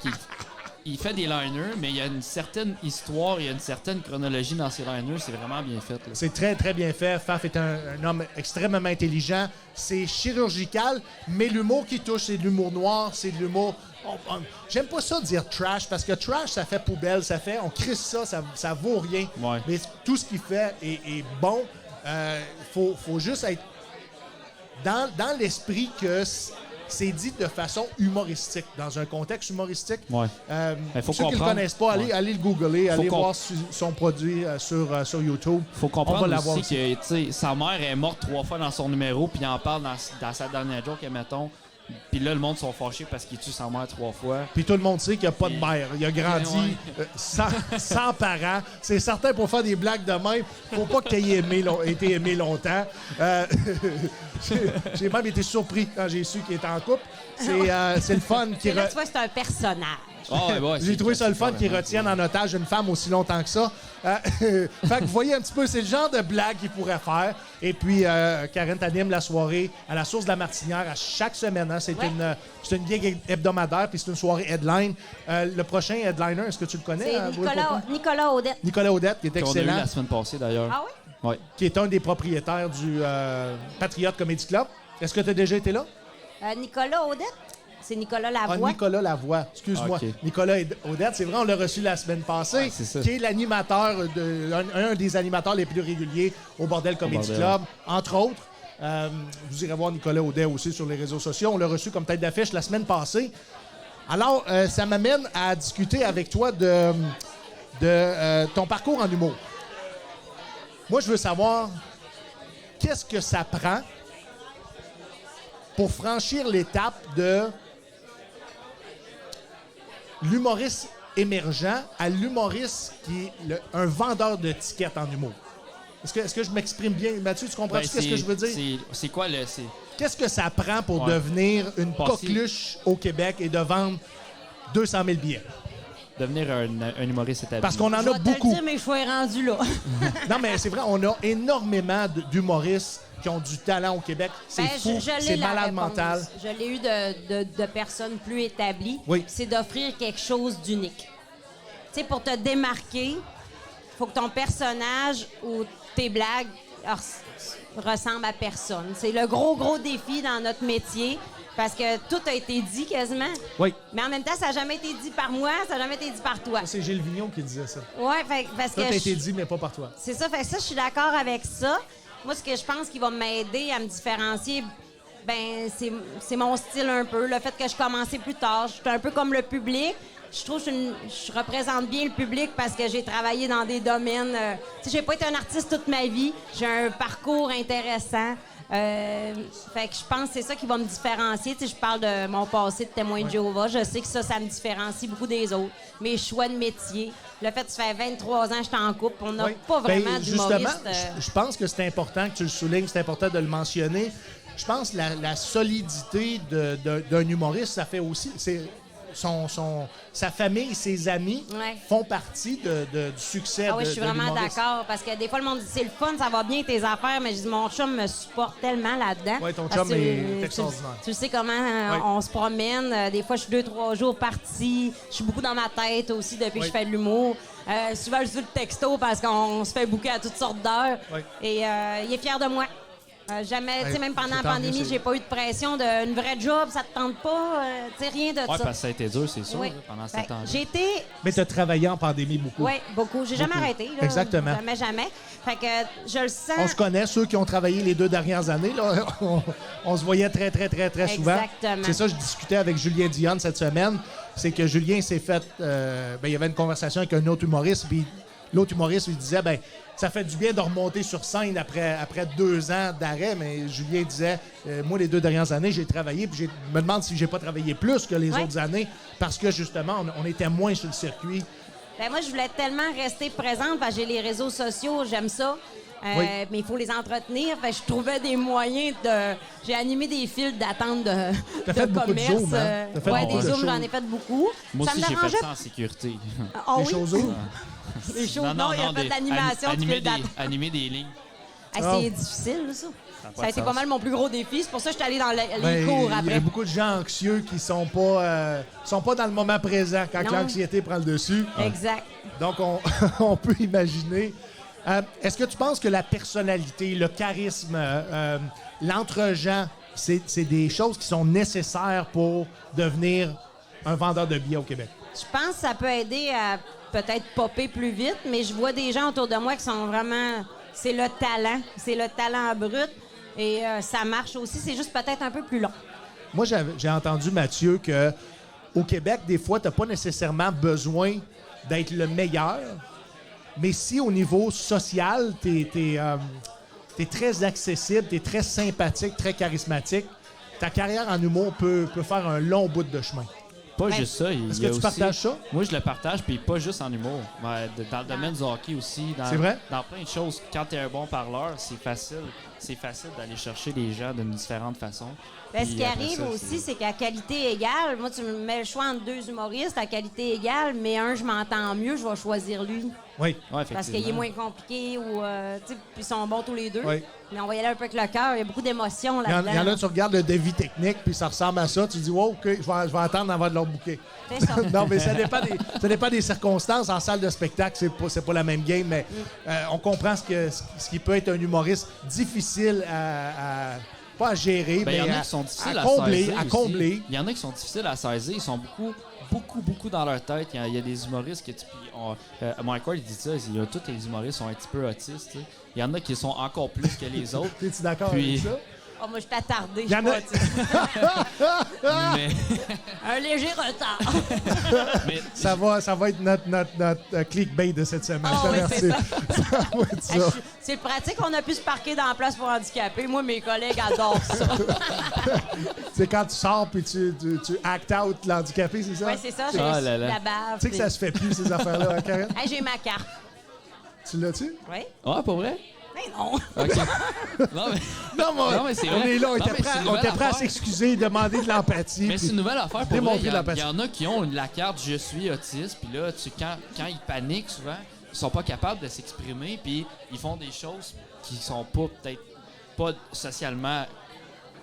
Speaker 3: il fait des liners, mais il y a une certaine histoire, il y a une certaine chronologie dans ses liners, c'est vraiment bien fait. Là.
Speaker 2: C'est très, très bien fait. Faf est un homme extrêmement intelligent. C'est chirurgical, mais l'humour qui touche, c'est de l'humour noir, c'est de l'humour... J'aime pas ça dire trash, parce que trash, ça fait poubelle, on crisse ça vaut rien.
Speaker 3: Ouais.
Speaker 2: Mais tout ce qu'il fait est bon. Faut juste être dans l'esprit que c'est dit de façon humoristique, dans un contexte humoristique.
Speaker 3: Ouais.
Speaker 2: Ceux
Speaker 3: faut
Speaker 2: qui ne le
Speaker 3: comprendre.
Speaker 2: connaissent pas, allez le googler, allez
Speaker 3: qu'on-
Speaker 2: voir son produit sur YouTube.
Speaker 3: Faut
Speaker 2: On va
Speaker 3: comprendre
Speaker 2: l'avoir
Speaker 3: aussi que tu sais, sa mère est morte 3 fois dans son numéro, puis il en parle dans sa dernière joke, mettons. Puis là, le monde sont fâchés parce qu'il tue sa mère 3 fois.
Speaker 2: Puis tout le monde sait qu'il n'y a pas de mère. Il a grandi sans parents. C'est certain, pour faire des blagues de même, faut pas qu'il ait été aimé longtemps. J'ai même été surpris quand j'ai su qu'il était en couple. C'est le fun qui...
Speaker 4: Et là, tu vois, c'est un personnage.
Speaker 2: J'ai trouvé ça le fun qu'ils retiennent en otage une femme aussi longtemps que ça. Fait que vous voyez un petit peu, c'est le genre de blague qu'il pourrait faire. Et puis, Karen t'anime la soirée à la Source de la Martinière à chaque semaine. Hein. C'est une gig hebdomadaire, puis c'est une soirée headline. Le prochain headliner, est-ce que tu le connais?
Speaker 4: C'est Nicolas Audette.
Speaker 2: Nicolas Audette, qui est
Speaker 3: Qu'on a eu
Speaker 2: excellent,
Speaker 3: la semaine passée, d'ailleurs.
Speaker 4: Ah oui?
Speaker 3: Ouais.
Speaker 2: qui est un des propriétaires du Patriote Comedy Club. Est-ce que tu as déjà été là?
Speaker 4: Nicolas Audette? C'est Nicolas Lavoie.
Speaker 2: Ah, Nicolas Lavoie, excuse-moi.
Speaker 3: Ok.
Speaker 2: Nicolas Audette, c'est vrai, on l'a reçu la semaine passée,
Speaker 3: Ouais, c'est ça.
Speaker 2: qui est l'animateur, un des animateurs les plus réguliers au Bordel Comedy
Speaker 3: Bordel.
Speaker 2: Club, entre autres. Vous irez voir Nicolas Audet aussi sur les réseaux sociaux. On l'a reçu comme tête d'affiche la semaine passée. Alors, ça m'amène à discuter avec toi de ton parcours en humour. Moi, je veux savoir, qu'est-ce que ça prend pour franchir l'étape de l'humoriste émergent à l'humoriste qui est un vendeur de tickets en humour? Est-ce que je m'exprime bien? Mathieu, tu comprends
Speaker 3: Ben,
Speaker 2: ce que je veux dire?
Speaker 3: C'est quoi le...
Speaker 2: Qu'est-ce que ça prend pour
Speaker 3: Ouais.
Speaker 2: devenir une
Speaker 3: Passer-
Speaker 2: coqueluche au Québec et de vendre 200 000 billets?
Speaker 3: Devenir un humoriste établi.
Speaker 2: Parce qu'on en
Speaker 4: Je
Speaker 2: a
Speaker 4: vais te le
Speaker 2: beaucoup.
Speaker 4: dire, mais je suis rendu là.
Speaker 2: Non, mais c'est vrai, on a énormément d'humoristes qui ont du talent au Québec. C'est
Speaker 4: Ben,
Speaker 2: fou,
Speaker 4: je l'ai
Speaker 2: c'est
Speaker 4: la
Speaker 2: malade
Speaker 4: réponse.
Speaker 2: mental.
Speaker 4: Je l'ai eu de personnes plus établies.
Speaker 2: Oui.
Speaker 4: C'est d'offrir quelque chose d'unique. Tu sais, pour te démarquer, il faut que ton personnage ou tes blagues ressemblent à personne. C'est le gros défi dans notre métier parce que tout a été dit quasiment.
Speaker 2: Oui.
Speaker 4: Mais en même temps, ça n'a jamais été dit par moi, ça n'a jamais été dit par toi.
Speaker 2: C'est Gilles Vigneault qui disait ça.
Speaker 4: Ouais, parce
Speaker 2: Ça
Speaker 4: que
Speaker 2: a été dit, mais pas par toi.
Speaker 4: c'est ça, fait que ça, je suis d'accord avec ça. Moi, ce que je pense qui va m'aider à me différencier, ben c'est mon style un peu. Le fait que je commençais plus tard, je suis un peu comme le public. Je trouve que je représente bien le public parce que j'ai travaillé dans des domaines... tu sais, j'ai pas été un artiste toute ma vie. J'ai un parcours intéressant. Fait que je pense que c'est ça qui va me différencier. Tu sais, je parle de mon passé de témoin de Jéhovah. Je sais que ça me différencie beaucoup des autres. Mes choix de métier. Le fait que ça fait 23 ans que je suis en couple, on n'a
Speaker 2: Oui.
Speaker 4: pas
Speaker 2: Ben,
Speaker 4: vraiment
Speaker 2: justement,
Speaker 4: d'humoriste.
Speaker 2: je pense que c'est important que tu le soulignes, c'est important de le mentionner. Je pense que la solidité d'un humoriste, ça fait aussi... sa famille, ses amis
Speaker 4: Ouais.
Speaker 2: font partie du succès
Speaker 4: Ah oui,
Speaker 2: de
Speaker 4: je suis
Speaker 2: de
Speaker 4: vraiment
Speaker 2: l'humoriste.
Speaker 4: d'accord. Parce que des fois, le monde dit c'est le fun, ça va bien tes affaires, mais je dis mon chum me supporte tellement là-dedans.
Speaker 2: Ouais, ton
Speaker 4: Parce
Speaker 2: chum
Speaker 4: que
Speaker 2: est extraordinaire.
Speaker 4: Tu sais comment
Speaker 2: Ouais.
Speaker 4: on se promène. Des fois, je suis 2-3 jours partie. Je suis beaucoup dans ma tête aussi depuis que
Speaker 2: Ouais.
Speaker 4: je fais de l'humour. Souvent, je suis le texto parce qu'on se fait bouquer à toutes sortes d'heures.
Speaker 2: Ouais.
Speaker 4: Et il est fier de moi. Jamais, tu sais, même pendant
Speaker 2: c'est
Speaker 4: la
Speaker 2: tant mieux,
Speaker 4: pandémie,
Speaker 2: c'est-
Speaker 4: j'ai pas eu de pression d'une vraie job, ça te tente pas, tu sais, rien de
Speaker 3: Ouais,
Speaker 4: ça.
Speaker 3: parce que ça a été dur, c'est sûr,
Speaker 4: Oui.
Speaker 3: là, pendant
Speaker 4: Fait
Speaker 3: 7 ans.
Speaker 4: J'ai été
Speaker 2: Mais tu as travaillé en pandémie beaucoup.
Speaker 4: oui, beaucoup. J'ai jamais
Speaker 2: Beaucoup.
Speaker 4: arrêté. Là.
Speaker 2: Exactement.
Speaker 4: Jamais. Fait que je le sens.
Speaker 2: On se connaît, ceux qui ont travaillé les 2 dernières années. Là, on se voyait très souvent.
Speaker 4: Exactement.
Speaker 2: C'est ça, je discutais avec Julien Dionne cette semaine. C'est que Julien s'est fait... il y avait une conversation avec un autre humoriste, puis l'autre humoriste lui disait, ben ça fait du bien de remonter sur scène après 2 ans d'arrêt, mais Julien disait, moi, les 2 dernières années, j'ai travaillé, puis je me demande si j'ai pas travaillé plus que les autres années, parce que justement, on était moins sur le circuit.
Speaker 4: Ben moi, je voulais tellement rester présente parce que j'ai les réseaux sociaux, j'aime ça. Mais il faut les entretenir. Fait que je trouvais des moyens de... J'ai animé des files d'attente de
Speaker 2: fait beaucoup de
Speaker 4: commerce.
Speaker 2: Zooms, hein? T'as fait
Speaker 4: Ouais,
Speaker 2: beaucoup
Speaker 4: des
Speaker 2: de
Speaker 4: Zooms,
Speaker 2: shows.
Speaker 4: j'en ai fait beaucoup.
Speaker 3: Moi
Speaker 4: ça
Speaker 3: aussi,
Speaker 4: me
Speaker 3: j'ai fait
Speaker 4: dérangeait.
Speaker 3: ça en sécurité.
Speaker 4: Ah
Speaker 2: Les
Speaker 4: oui?
Speaker 2: choses où?
Speaker 4: Les choses, non, il a fait de l'animation, de
Speaker 3: animer,
Speaker 4: file d'attente.
Speaker 3: animer des lignes.
Speaker 4: Hey,
Speaker 2: Ah.
Speaker 4: c'est difficile, là, ça.
Speaker 3: Ça a pas
Speaker 4: Ça a
Speaker 3: de
Speaker 4: été
Speaker 3: sens.
Speaker 4: pas mal mon plus gros défi. C'est pour ça que je suis allée dans les
Speaker 2: Ben,
Speaker 4: cours
Speaker 2: il y a
Speaker 4: après.
Speaker 2: beaucoup de gens anxieux qui sont pas dans le moment présent quand
Speaker 4: Non.
Speaker 2: l'anxiété prend le dessus.
Speaker 4: Exact.
Speaker 2: Donc, on peut imaginer. Est-ce que tu penses que la personnalité, le charisme, l'entre-gens, c'est des choses qui sont nécessaires pour devenir un vendeur de billets au Québec?
Speaker 4: Je pense que ça peut aider à peut-être popper plus vite, mais je vois des gens autour de moi qui sont vraiment... C'est le talent brut. Et ça marche aussi, c'est juste peut-être un peu plus long.
Speaker 2: Moi, j'ai entendu, Mathieu, que au Québec, des fois, tu n'as pas nécessairement besoin d'être le meilleur, mais si au niveau social, tu es très accessible, tu es très sympathique, très charismatique, ta carrière en humour peut faire un long bout de chemin.
Speaker 3: Pas
Speaker 4: Ben,
Speaker 3: juste ça.
Speaker 2: Est-ce que tu partages ça?
Speaker 3: Moi, je le partage, puis pas juste en humour. Ouais, dans le domaine du hockey aussi.
Speaker 2: C'est vrai?
Speaker 3: Dans plein de choses. Quand tu es un bon parleur, c'est facile d'aller chercher les gens d'une différente façon.
Speaker 4: Ben, ce
Speaker 3: Puis
Speaker 4: qui
Speaker 3: après
Speaker 4: arrive
Speaker 3: ça,
Speaker 4: aussi, c'est qu'à qualité égale, moi, tu me mets le choix entre 2 humoristes à qualité égale, mais un, je m'entends mieux, je vais choisir lui.
Speaker 2: Oui.
Speaker 3: Ouais,
Speaker 4: Parce qu'il est
Speaker 3: effectivement.
Speaker 4: moins compliqué ou, tu sais, puis ils sont bons tous les deux.
Speaker 2: Oui.
Speaker 4: Mais on va y aller un peu avec le cœur. Il y a beaucoup d'émotions
Speaker 2: Il y en
Speaker 4: là-dedans.
Speaker 2: a, tu regardes le devis technique, puis ça ressemble à ça. Tu dis, wow, OK, je vais attendre avant de leur bouquer.
Speaker 4: C'est ça.
Speaker 2: Non, mais ça dépend des circonstances. En salle de spectacle, c'est pas la même game, mais on comprend ce qui peut être un humoriste difficile pas à gérer,
Speaker 3: Ben,
Speaker 2: mais
Speaker 3: il y en a
Speaker 2: à
Speaker 3: qui sont difficiles à
Speaker 2: combler.
Speaker 3: saisir
Speaker 2: À
Speaker 3: aussi.
Speaker 2: combler.
Speaker 3: Il y en a qui sont difficiles à saisir. Ils sont beaucoup dans leur tête. Il y a des humoristes qui... Mike Ward, il dit ça. Tous les humoristes sont un petit peu autistes. Tu sais. Il y en a qui sont encore plus que les autres.
Speaker 2: Es-tu d'accord
Speaker 3: Puis-
Speaker 2: avec ça?
Speaker 4: Oh, moi, je suis attardée.
Speaker 2: Il y en a-
Speaker 3: mais,
Speaker 4: Un léger retard.
Speaker 3: mais
Speaker 2: Ça va être notre clickbait de cette semaine.
Speaker 4: Ah
Speaker 2: Je te
Speaker 4: oui, c'est
Speaker 2: remercie. Ça va être ça.
Speaker 4: C'est pratique, on a pu se parquer dans la place pour handicapés. Moi, mes collègues adorent ça.
Speaker 2: C'est quand tu sors puis tu act out l'handicapé, c'est ça?
Speaker 4: Oui, c'est ça. J'ai
Speaker 3: Ah là là.
Speaker 4: la bave.
Speaker 2: Tu sais que ça se fait plus, ces affaires-là, hein, Karen?
Speaker 4: Hey, j'ai ma carte.
Speaker 2: Tu l'as-tu?
Speaker 4: Oui?
Speaker 3: ah, pour vrai?
Speaker 4: Mais non.
Speaker 3: OK. Non, mais...
Speaker 2: Non,
Speaker 3: mais c'est
Speaker 2: on
Speaker 3: vrai.
Speaker 2: est là, on
Speaker 3: Non,
Speaker 2: était
Speaker 3: mais
Speaker 2: prêt,
Speaker 3: c'est une
Speaker 2: on
Speaker 3: nouvelle
Speaker 2: était prêt à
Speaker 3: affaire.
Speaker 2: s'excuser, demander de l'empathie.
Speaker 3: Mais c'est une nouvelle affaire pour
Speaker 2: démontrer
Speaker 3: vrai.
Speaker 2: la
Speaker 3: Il y en a qui ont la carte « Je suis autiste », puis là, quand ils paniquent souvent, ils sont pas capables de s'exprimer, puis ils font des choses qui sont peut-être pas socialement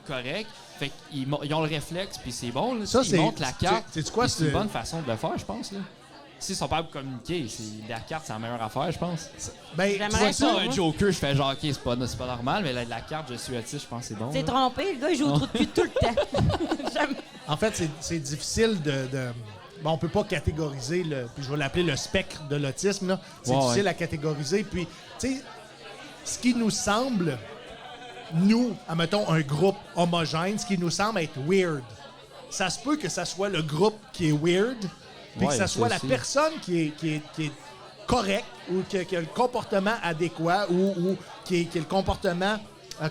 Speaker 3: correctes. Fait qu'ils ont le réflexe, puis c'est bon. Là,
Speaker 2: Ça,
Speaker 3: ils
Speaker 2: c'est-
Speaker 3: montrent la carte.
Speaker 2: sais-tu quoi,
Speaker 3: puis c'est une
Speaker 2: c'est-
Speaker 3: bonne façon de le faire, je pense. Là. S'ils sont pas capables de communiquer, la carte, c'est la meilleure affaire, je pense.
Speaker 2: Ben, tu
Speaker 4: J'aimerais
Speaker 2: vois
Speaker 4: ça,
Speaker 2: ça?
Speaker 3: Un Joker, je fais genre, OK, c'est pas normal, mais la carte « Je suis autiste », je pense que c'est bon.
Speaker 4: C'est
Speaker 3: là.
Speaker 4: trompé. Le gars, il joue au trou de cul tout le temps. J'aime-
Speaker 2: En fait, c'est difficile de bon, on peut pas catégoriser puis je vais l'appeler le spectre de l'autisme, là. C'est
Speaker 3: Ouais,
Speaker 2: difficile
Speaker 3: ouais.
Speaker 2: à catégoriser. Puis, tu sais, ce qui nous semble, nous, admettons, un groupe homogène, ce qui nous semble être weird, ça se peut que ça soit le groupe qui est weird, puis que
Speaker 3: Ouais,
Speaker 2: ça soit
Speaker 3: ça
Speaker 2: la
Speaker 3: aussi.
Speaker 2: personne qui est correcte ou qui a le comportement adéquat ou qui est le comportement,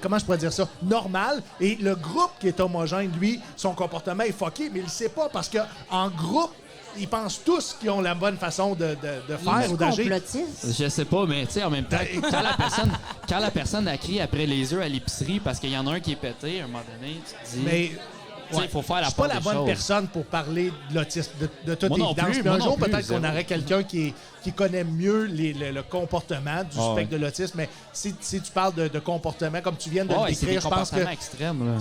Speaker 2: comment je pourrais dire ça, normal. Et le groupe qui est homogène, lui, son comportement est fucké, mais il le sait pas parce qu'en groupe, ils pensent tous qu'ils ont la bonne façon de faire ou d'agir.
Speaker 4: complotiste.
Speaker 3: Je sais pas, mais tu sais, en même temps, quand la personne a crié après les œufs à l'épicerie parce qu'il y en a un qui est pété, à un moment donné, tu te dis...
Speaker 2: Mais
Speaker 3: Tu sais, il faut faire la
Speaker 2: je suis pas
Speaker 3: part
Speaker 2: la
Speaker 3: des
Speaker 2: bonne
Speaker 3: choses.
Speaker 2: personne pour parler de l'autisme, de toute
Speaker 3: Moi non
Speaker 2: évidence.
Speaker 3: plus,
Speaker 2: Puis un
Speaker 3: moi
Speaker 2: jour,
Speaker 3: non plus,
Speaker 2: peut-être qu'on
Speaker 3: zéro.
Speaker 2: aurait quelqu'un qui connaît mieux le comportement du
Speaker 3: Ah
Speaker 2: spectre
Speaker 3: ouais.
Speaker 2: de l'autisme. Mais si tu parles de comportement, comme tu viens de le
Speaker 3: Ouais, c'est des
Speaker 2: décrire, je pense que
Speaker 3: comportements extrêmes, là.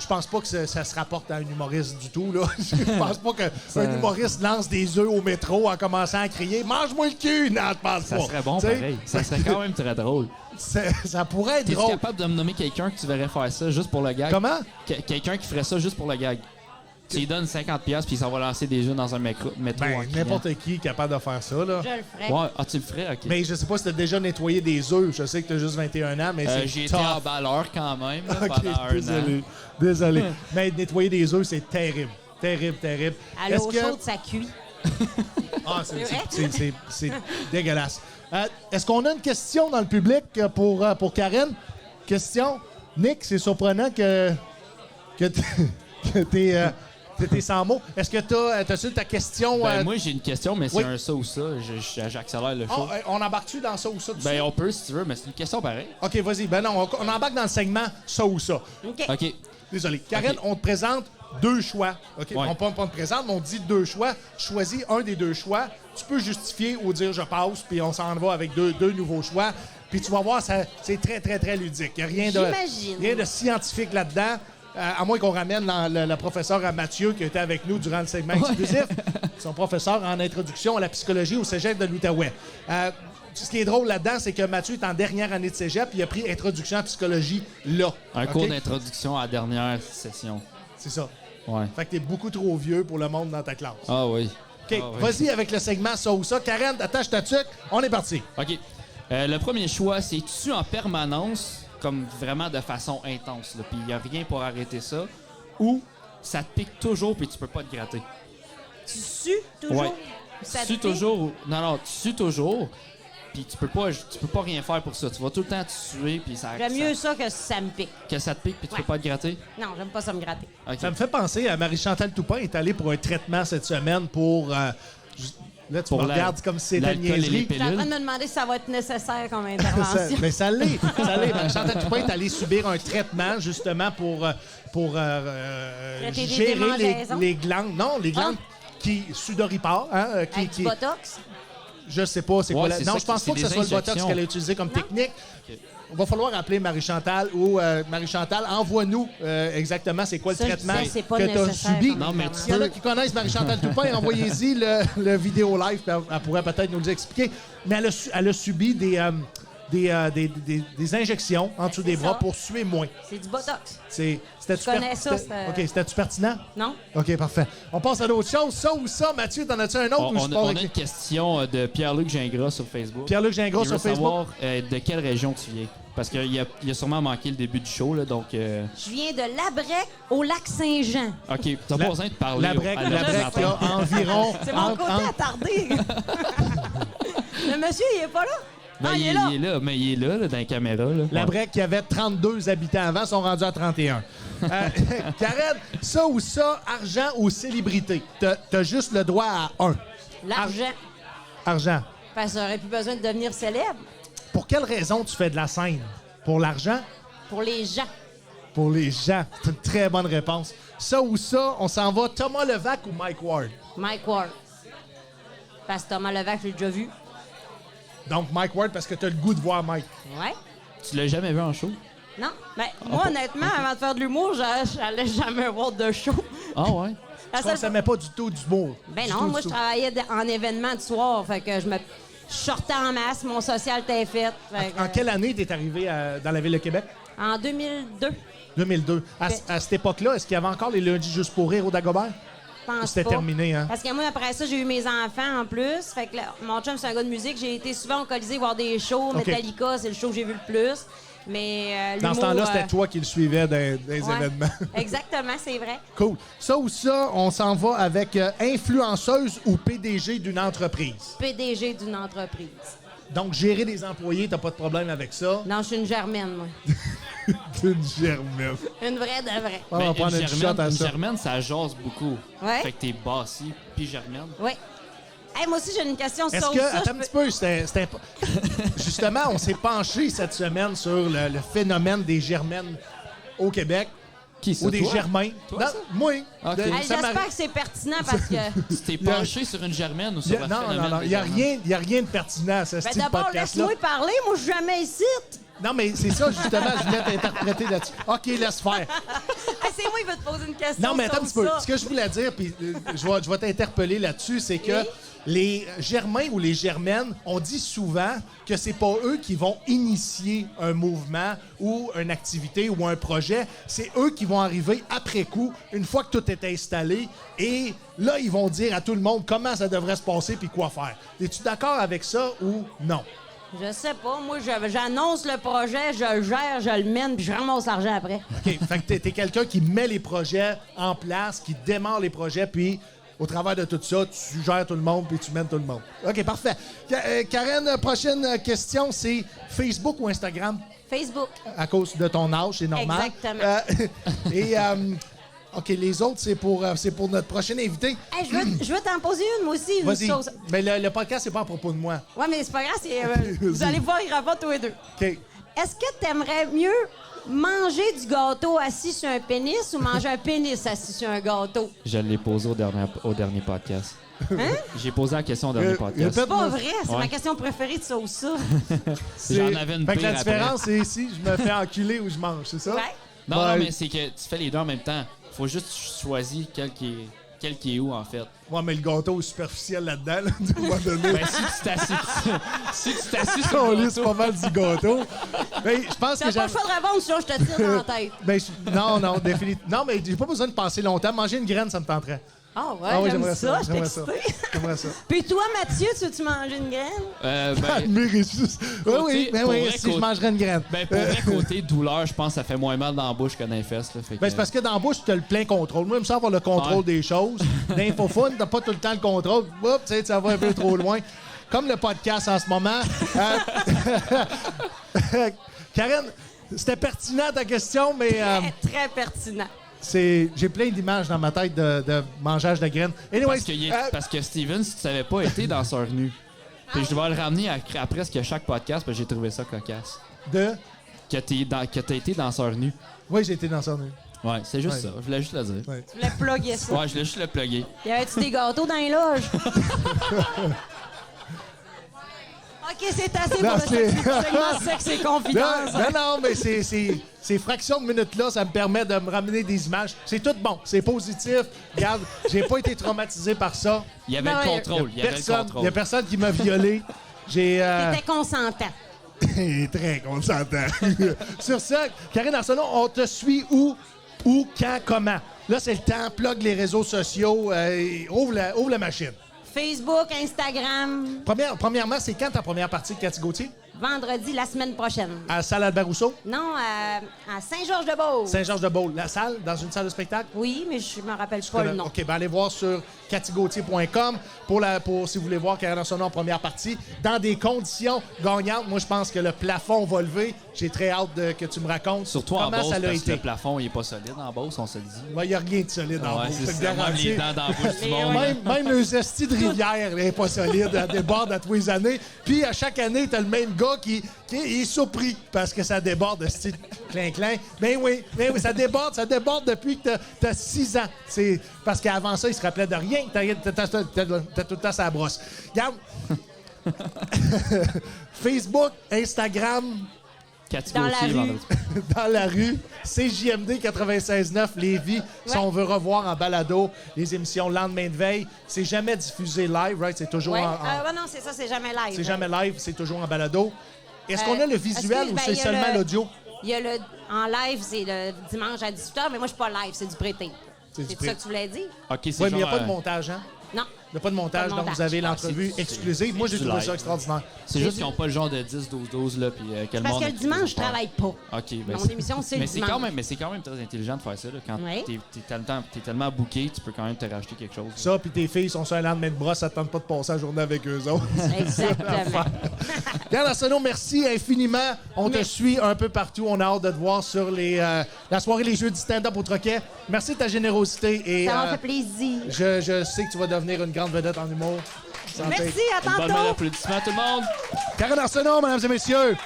Speaker 2: je pense pas que ça se rapporte à un humoriste du tout. Là. Je pense pas qu'un humoriste lance des œufs au métro en commençant à crier « Mange-moi le cul! » Non, je pense
Speaker 3: Ça
Speaker 2: pas.
Speaker 3: serait bon,
Speaker 2: Tu sais,
Speaker 3: pareil. Ça serait quand même très drôle.
Speaker 2: Ça pourrait être
Speaker 3: T'es-tu
Speaker 2: drôle.
Speaker 3: capable de me nommer quelqu'un que tu verrais faire ça juste pour le gag?
Speaker 2: Comment?
Speaker 3: Quelqu'un qui ferait ça juste pour le gag. Tu lui donnes 50$ puis il s'en va lancer des jeux dans un métro en
Speaker 2: Ben,
Speaker 3: criant.
Speaker 2: n'importe qui est capable de faire ça. Là.
Speaker 4: Je le ferais.
Speaker 3: Ouais, ah, tu le ferais? OK.
Speaker 2: Mais je sais pas si tu as déjà nettoyé des œufs. Je sais que tu as juste 21 ans, mais c'est
Speaker 3: J'ai été
Speaker 2: tough.
Speaker 3: emballeur quand même là,
Speaker 2: OK,
Speaker 3: pendant un
Speaker 2: désolé.
Speaker 3: an.
Speaker 2: Désolé. Mais nettoyer des œufs, c'est terrible. Terrible, terrible.
Speaker 4: À l'eau chaude, ça cuit.
Speaker 2: Ah,
Speaker 4: C'est vrai?
Speaker 2: c'est dégueulasse. Est-ce qu'on a une question dans le public pour Karen? Question. Nick, c'est surprenant que t'es sans mots. Est-ce que t'as su ta question?
Speaker 3: Moi, j'ai une question, mais c'est
Speaker 2: Oui.
Speaker 3: un ça ou ça. J'accélère le show.
Speaker 2: On embarque-tu dans ça ou ça?
Speaker 3: On peut si tu veux, mais c'est une question pareille.
Speaker 2: OK, vas-y. Ben non, on embarque dans le segment ça ou ça.
Speaker 4: OK.
Speaker 3: OK.
Speaker 2: Désolé. Karen,
Speaker 3: OK.
Speaker 2: on te présente 2 choix. OK?
Speaker 3: Ouais.
Speaker 2: On te présente, mais on dit 2 choix. Tu choisis un des 2 choix. Tu peux justifier ou dire je passe, puis on s'en va avec deux nouveaux choix. Puis tu vas voir, c'est très, très, très ludique. Il n'y a
Speaker 4: J'imagine.
Speaker 2: rien de scientifique là-dedans. À moins qu'on ramène le professeur Mathieu qui était avec nous durant le segment exclusif. Son professeur en introduction à la psychologie au cégep de l'Outaouais. Ce qui est drôle là-dedans, c'est que Mathieu est en dernière année de cégep, il a pris introduction à psychologie là.
Speaker 3: Un
Speaker 2: OK?
Speaker 3: cours d'introduction à la dernière session.
Speaker 2: C'est ça.
Speaker 3: Ouais.
Speaker 2: Fait que t'es beaucoup trop vieux pour le monde dans ta classe.
Speaker 3: Ah oui.
Speaker 2: OK,
Speaker 3: Ah oui.
Speaker 2: vas-y avec le segment ça ou ça. Karen, attache ta tuque. On est parti.
Speaker 3: OK. Le premier choix, c'est tu en permanence, comme vraiment de façon intense, là, puis il n'y a rien pour arrêter ça, ou ça te pique toujours puis tu peux pas te gratter.
Speaker 4: Tu sues toujours?
Speaker 3: Ouais.
Speaker 4: Ça
Speaker 3: Tu
Speaker 4: te
Speaker 3: sues
Speaker 4: pique?
Speaker 3: toujours. Non, tu sues toujours, puis tu peux pas rien faire pour ça. Tu vas tout le temps te suer, puis ça...
Speaker 4: J'aime mieux ça que ça me pique.
Speaker 3: Que ça te pique, puis tu
Speaker 4: Ouais.
Speaker 3: peux pas te gratter.
Speaker 4: Non, j'aime pas ça me gratter.
Speaker 3: OK.
Speaker 2: Ça me fait penser à Marie-Chantal Toupin est allée pour un traitement cette semaine pour... là, tu
Speaker 3: Pour
Speaker 2: me
Speaker 3: la-
Speaker 2: regardes comme si c'était une
Speaker 3: l'alcool et les
Speaker 2: niaiserie.
Speaker 4: Je suis en train de
Speaker 3: pilules.
Speaker 4: me demander si ça va être nécessaire comme
Speaker 2: Ça,
Speaker 4: intervention.
Speaker 2: mais ça l'est. Ça l'est. Marie-Chantal Toupin est allée subir un traitement justement pour
Speaker 4: Traiter des
Speaker 2: gérer
Speaker 4: démangeaisons?
Speaker 2: les glandes. Non, les glandes qui sudoriparent. Hein,
Speaker 4: Avec du botox?
Speaker 2: Je sais pas c'est
Speaker 3: Ouais,
Speaker 2: quoi.
Speaker 3: c'est
Speaker 2: Non,
Speaker 3: ça
Speaker 2: je pense
Speaker 3: qui-
Speaker 2: pas que
Speaker 3: c'est
Speaker 2: ce
Speaker 3: des
Speaker 2: soit le botox
Speaker 3: injections.
Speaker 2: qu'elle a utilisé comme
Speaker 4: Non?
Speaker 2: technique.
Speaker 3: Ok.
Speaker 2: Il va falloir appeler Marie-Chantal ou Marie-Chantal, envoie-nous exactement c'est quoi le
Speaker 4: Ça, je
Speaker 2: traitement
Speaker 4: sais, c'est pas
Speaker 2: que tu as
Speaker 4: nécessaire
Speaker 2: subi.
Speaker 4: comme
Speaker 3: Non, mais
Speaker 4: intervention.
Speaker 2: S'il y en a qui connaissent Marie-Chantal Toupin, envoyez-y le vidéo live, puis elle pourrait peut-être nous l'expliquer. Mais elle a subi des injections en dessous des
Speaker 4: c'est
Speaker 2: bras
Speaker 4: ça.
Speaker 2: pour suer moins.
Speaker 4: C'est du botox.
Speaker 2: C'était-tu
Speaker 4: Je connais ça,
Speaker 2: OK, c'était-tu pertinent?
Speaker 4: Non?
Speaker 2: OK, parfait. On passe à d'autres choses. Ça ou ça, Mathieu, t'en as-tu un autre ou je pars
Speaker 3: On a
Speaker 2: avec-
Speaker 3: une question de Pierre-Luc Gingras sur Facebook.
Speaker 2: Pierre-Luc Gingras
Speaker 3: Il
Speaker 2: sur
Speaker 3: veut
Speaker 2: Facebook?
Speaker 3: savoir de quelle région tu viens. Parce qu'il a sûrement manqué le début du show, là, donc...
Speaker 4: Je viens de Labrec au lac Saint-Jean.
Speaker 3: OK, t'as pas besoin de parler
Speaker 2: La break,
Speaker 3: à
Speaker 2: il y
Speaker 3: l'ordinateur.
Speaker 2: a environ...
Speaker 4: C'est mon côté attardé. Le monsieur, il est pas là?
Speaker 3: Ben,
Speaker 4: Ah, il est là.
Speaker 3: mais il est là, dans la caméra. Là.
Speaker 2: La
Speaker 3: Ouais.
Speaker 2: Brec, qui avait 32 habitants avant, sont rendus à 31. Karen, ça ou ça, argent ou célébrité? T'as juste le droit à un.
Speaker 4: L'argent.
Speaker 2: Argent.
Speaker 4: Parce que j'aurais plus besoin de devenir célèbre.
Speaker 2: Pour quelle raison tu fais de la scène? Pour l'argent?
Speaker 4: Pour les gens.
Speaker 2: Pour les gens. C'est une très bonne réponse. Ça ou ça, on s'en va Thomas Levac ou Mike Ward?
Speaker 4: Mike Ward. Parce que Thomas Levac, je l'ai déjà vu.
Speaker 2: Donc Mike Ward parce que t'as le goût de voir Mike.
Speaker 4: Ouais.
Speaker 3: Tu l'as jamais vu en show?
Speaker 4: Non. Ben, moi, honnêtement, avant de faire de l'humour, j'allais jamais voir de show.
Speaker 3: Ah ouais?
Speaker 4: La
Speaker 2: Tu
Speaker 4: seule
Speaker 2: consommais pas du tout d'humour.
Speaker 4: Ben
Speaker 2: Du
Speaker 4: non,
Speaker 2: tout,
Speaker 4: moi,
Speaker 2: du
Speaker 4: je
Speaker 2: tout.
Speaker 4: travaillais en événement de soir. Fait que je sortais en masse, mon social était fait. Fait que,
Speaker 2: En quelle année t'es arrivé dans la ville de Québec?
Speaker 4: En 2002.
Speaker 2: 2002. À cette époque-là, est-ce qu'il y avait encore les lundis juste pour rire au Dagobert?
Speaker 4: Je pense
Speaker 2: C'était
Speaker 4: pas.
Speaker 2: terminé, hein?
Speaker 4: Parce que moi, après ça, j'ai eu mes enfants en plus. Fait que mon chum, c'est un gars de musique. J'ai été souvent au Colisée voir des shows.
Speaker 2: OK.
Speaker 4: Metallica, c'est le show que j'ai vu le plus. Mais
Speaker 2: Dans ce
Speaker 4: l'humour,
Speaker 2: temps-là, c'était toi qui le suivais dans les
Speaker 4: ouais.
Speaker 2: événements.
Speaker 4: Exactement, c'est vrai.
Speaker 2: Cool. Ça ou ça, on s'en va avec influenceuse ou PDG d'une entreprise.
Speaker 4: PDG d'une entreprise.
Speaker 2: Donc, gérer des employés, t'as pas de problème avec ça.
Speaker 4: Non, je suis une germaine, moi.
Speaker 2: Une germaine.
Speaker 4: Une vraie de vraie.
Speaker 2: On va
Speaker 3: Mais
Speaker 2: prendre une shot à
Speaker 3: une
Speaker 2: ça.
Speaker 3: germaine, ça jase beaucoup.
Speaker 4: Ouais.
Speaker 3: Fait que t'es bassi, puis germaine.
Speaker 4: Oui. Hey, moi aussi, j'ai une question
Speaker 2: Est-ce
Speaker 4: sur
Speaker 2: que,
Speaker 4: ça.
Speaker 2: attends un petit peu, justement, on s'est penché cette semaine sur le phénomène des germaines au Québec.
Speaker 3: Qui ça,
Speaker 2: Ou des
Speaker 3: toi?
Speaker 2: germains.
Speaker 3: Toi,
Speaker 2: Non,
Speaker 3: ça?
Speaker 2: moi.
Speaker 3: Ok.
Speaker 2: De-
Speaker 3: Hey,
Speaker 4: Hey,
Speaker 2: ça m'arrive.
Speaker 4: j'espère que c'est pertinent parce que.
Speaker 3: Tu t'es penché sur une germaine ou
Speaker 2: Il y
Speaker 3: sur
Speaker 2: a-
Speaker 3: le
Speaker 2: non,
Speaker 3: phénomène
Speaker 2: non, non.
Speaker 3: des
Speaker 2: Il n'y a,
Speaker 3: germaines?
Speaker 2: rien de pertinent à ce
Speaker 4: Ben
Speaker 2: style
Speaker 4: d'abord,
Speaker 2: podcast-là.
Speaker 4: laisse-moi parler. Moi, je suis jamais ici.
Speaker 2: Non, mais c'est ça, justement, je voulais t'interpréter là-dessus. OK, laisse faire.
Speaker 4: Hey, c'est moi qui vais te poser une question.
Speaker 2: Non, mais attends un
Speaker 4: sur
Speaker 2: petit peu.
Speaker 4: ça.
Speaker 2: Ce que je voulais dire, puis je vais t'interpeller là-dessus, c'est que
Speaker 4: Oui.
Speaker 2: les germains ou les germaines, on dit souvent que c'est pas eux qui vont initier un mouvement ou une activité ou un projet. C'est eux qui vont arriver après coup, une fois que tout est installé, et là, ils vont dire à tout le monde comment ça devrait se passer puis quoi faire. Es-tu d'accord avec ça ou non?
Speaker 4: Je sais pas. Moi, j'annonce le projet, je le gère, je le mène, puis je ramasse l'argent après.
Speaker 2: OK. Fait que t'es quelqu'un qui met les projets en place, qui démarre les projets, puis au travers de tout ça, tu gères tout le monde puis tu mènes tout le monde. OK, parfait. Karen, prochaine question, c'est Facebook ou Instagram?
Speaker 4: Facebook.
Speaker 2: À cause de ton âge, c'est normal.
Speaker 4: Exactement.
Speaker 2: OK, les autres, c'est pour notre prochain invité.
Speaker 4: Hey, je veux t'en poser une, moi aussi. Une
Speaker 2: Vas-y.
Speaker 4: sauce.
Speaker 2: Mais le podcast, c'est pas à propos de moi.
Speaker 4: Ouais, mais c'est pas grave. Vous allez voir, ils répondent tous les deux.
Speaker 2: OK.
Speaker 4: Est-ce que t'aimerais mieux manger du gâteau assis sur un pénis ou manger un pénis assis sur un gâteau?
Speaker 3: Je l'ai posé au dernier podcast.
Speaker 4: Hein?
Speaker 3: J'ai posé la question au dernier podcast.
Speaker 4: C'est pas vrai, c'est
Speaker 3: Ouais.
Speaker 4: ma question préférée de ça ou ça.
Speaker 3: J'en avais une
Speaker 2: Fait que
Speaker 3: pire
Speaker 2: la
Speaker 3: après.
Speaker 2: différence, c'est ici, je me fais enculer ou je mange, c'est ça?
Speaker 4: Ouais.
Speaker 3: Non,
Speaker 2: Ouais.
Speaker 3: non, mais c'est que tu fais les deux en même temps. Faut juste choisir quel qui est où, en fait.
Speaker 2: Ouais, mais le gâteau est superficiel là-dedans, là, à un moment donné.
Speaker 3: Ben, si tu t'assis sur
Speaker 2: On
Speaker 3: le
Speaker 2: lisse pas mal du gâteau. Ben, je pense
Speaker 4: T'as
Speaker 2: que
Speaker 4: pas le choix de répondre, sinon je te tire dans la tête.
Speaker 2: Ben, non, définitivement. Non, mais j'ai pas besoin de penser longtemps. Manger une graine, ça me tenterait.
Speaker 4: Ah ouais,
Speaker 2: Ah ouais,
Speaker 4: j'aime
Speaker 2: j'aimerais
Speaker 4: ça, je
Speaker 2: j'aimerais
Speaker 4: suis
Speaker 2: ça.
Speaker 4: excitée.
Speaker 2: J'aimerais ça.
Speaker 4: Puis toi, Mathieu, tu veux-tu manger une graine?
Speaker 2: Admirer juste. Oui,
Speaker 3: pour vrai,
Speaker 2: si je mangerais une graine.
Speaker 3: Ben, pour vrai, côté douleur, je pense que ça fait moins mal dans la bouche que dans les fesses. Là, fait que-
Speaker 2: Ben, c'est parce que dans la bouche, tu as le plein contrôle. Moi, il me semble avoir le contrôle
Speaker 3: Ouais.
Speaker 2: des choses. Dans l'Infofoun, t'as pas tout le temps le contrôle. Oups, tu sais, ça va un peu trop loin. Comme le podcast en ce moment. Karen, c'était pertinent ta question, mais
Speaker 4: Très pertinent.
Speaker 2: j'ai plein d'images dans ma tête de mangeage de graines. Anyways,
Speaker 3: parce que Steven, si tu savais pas, était danseur nu. Puis je dois le ramener à presque chaque podcast parce que j'ai trouvé ça cocasse. Que t'as été danseur nu.
Speaker 2: Oui, j'ai été dans ça.
Speaker 3: Ouais, c'est juste
Speaker 2: Ouais.
Speaker 3: ça. Je voulais juste le dire.
Speaker 2: Ouais.
Speaker 4: Tu voulais plugger ça.
Speaker 3: Ouais, je voulais juste le plugger.
Speaker 4: Y avait-tu des gâteaux dans les loges? OK, c'est assez pour
Speaker 2: Non,
Speaker 4: le
Speaker 2: c'est-
Speaker 4: segment sexe et confidence.
Speaker 2: Non, mais ces fractions de minutes-là, ça me permet de me ramener des images. C'est tout bon, c'est positif. Regarde, j'ai pas été traumatisé par ça.
Speaker 3: Il y avait
Speaker 4: Non,
Speaker 3: le
Speaker 4: il y a-
Speaker 3: contrôle. Il y avait le
Speaker 2: Il y a
Speaker 3: contrôle.
Speaker 2: personne qui m'a violé. J'ai...
Speaker 4: T'étais consentant.
Speaker 2: Très consentant. Sur ça, Karine Arsenault, on te suit où, quand, comment? Là, c'est le temps. Plug les réseaux sociaux. Ouvre la machine.
Speaker 4: Facebook, Instagram,
Speaker 2: Premièrement, c'est quand ta première partie de Cathy Gauthier?
Speaker 4: vendredi, la semaine prochaine.
Speaker 2: À la salle Albert Rousseau?
Speaker 4: Non, à Saint-Georges-de-Beauce.
Speaker 2: Saint-Georges-de-Beauce. La salle, dans une salle de spectacle?
Speaker 4: Oui, mais je me rappelle pas le nom.
Speaker 2: OK, ben allez voir sur cathygauthier.com pour si vous voulez voir Karen Arsenault en première partie. Dans des conditions gagnantes, moi, je pense que le plafond va lever. J'ai très hâte que tu me racontes
Speaker 3: Surtout en
Speaker 2: comment
Speaker 3: Beauce,
Speaker 2: ça l'a
Speaker 3: parce que
Speaker 2: été.
Speaker 3: le plafond, il est pas solide en Beauce, on se le dit.
Speaker 2: Il n'y a rien de solide en
Speaker 3: Ouais,
Speaker 2: Beauce,
Speaker 3: c'est
Speaker 2: je te le
Speaker 3: ça. Même
Speaker 2: garantis.
Speaker 3: les dents dans la bouche du
Speaker 4: Mais
Speaker 3: monde.
Speaker 4: ouais.
Speaker 2: Même le esti de rivière, elle n'est pas solide. Elle déborde à tous les années. Puis, à chaque année, t'as le même gars qui est surpris parce que ça déborde de style clin-clin. Ben oui, ça déborde depuis que t'as 6 ans. C'est parce qu'avant ça, il se rappelait de rien. T'as tout le temps sa brosse. Regarde. Facebook, Instagram,
Speaker 3: Cathy
Speaker 4: Dans la
Speaker 3: Gauthier,
Speaker 4: rue.
Speaker 3: vendredi.
Speaker 2: dans la rue, CJMD 96.9 Lévis. Si on veut revoir en balado les émissions lendemain de veille, c'est jamais diffusé live, right? C'est toujours
Speaker 4: Ouais.
Speaker 2: en
Speaker 4: Non, c'est ça, c'est jamais live.
Speaker 2: c'est jamais live, c'est toujours en balado. Est-ce qu'on a le visuel
Speaker 4: excuse,
Speaker 2: ou
Speaker 4: ben,
Speaker 2: c'est
Speaker 4: il y a
Speaker 2: seulement l'audio?
Speaker 4: Il y a en live, c'est le dimanche à 18h, mais moi, je suis pas live, c'est du pré-tape.
Speaker 2: C'est du
Speaker 4: C'est
Speaker 2: pré-
Speaker 4: ça que tu voulais dire?
Speaker 3: OK, c'est
Speaker 2: Oui, mais il n'y a
Speaker 3: genre,
Speaker 2: pas de montage, hein?
Speaker 4: Non.
Speaker 2: Il n'y a pas de montage,
Speaker 4: Pas de
Speaker 2: donc
Speaker 4: montage.
Speaker 2: vous avez l'entrevue
Speaker 3: c'est-
Speaker 2: exclusive. Moi, j'ai
Speaker 3: du
Speaker 2: trouvé
Speaker 3: live.
Speaker 2: ça extraordinaire.
Speaker 3: C'est juste qu'ils n'ont pas le genre de 10-12-12, là, puis que le
Speaker 4: Parce
Speaker 3: monde...
Speaker 4: que le dimanche, je travaille pas.
Speaker 3: OK, ben
Speaker 4: Mon émission, c'est le
Speaker 3: mais c'est
Speaker 4: dimanche.
Speaker 3: quand même très intelligent de faire ça, là, quand
Speaker 4: Oui.
Speaker 3: t'es tellement booké, tu peux quand même te racheter quelque chose. là.
Speaker 2: Ça, puis tes filles sont sur un lendemain de brosse, ça ne tente pas de passer la journée avec eux autres.
Speaker 4: Exactement.
Speaker 2: Yann Arsenault, merci infiniment. On te
Speaker 4: Merci.
Speaker 2: suit un peu partout. On a hâte de te voir sur la soirée Les Jeux du stand-up au Troquet. Merci de ta générosité. Et,
Speaker 4: Ça m'a fait plaisir.
Speaker 2: je sais que tu vas devenir une grande vedette en humour. Santé.
Speaker 4: Merci, à
Speaker 3: Une bonne main
Speaker 4: tantôt.
Speaker 3: d'applaudissements à tout le monde!
Speaker 2: Karen Arsenault, mesdames et messieurs.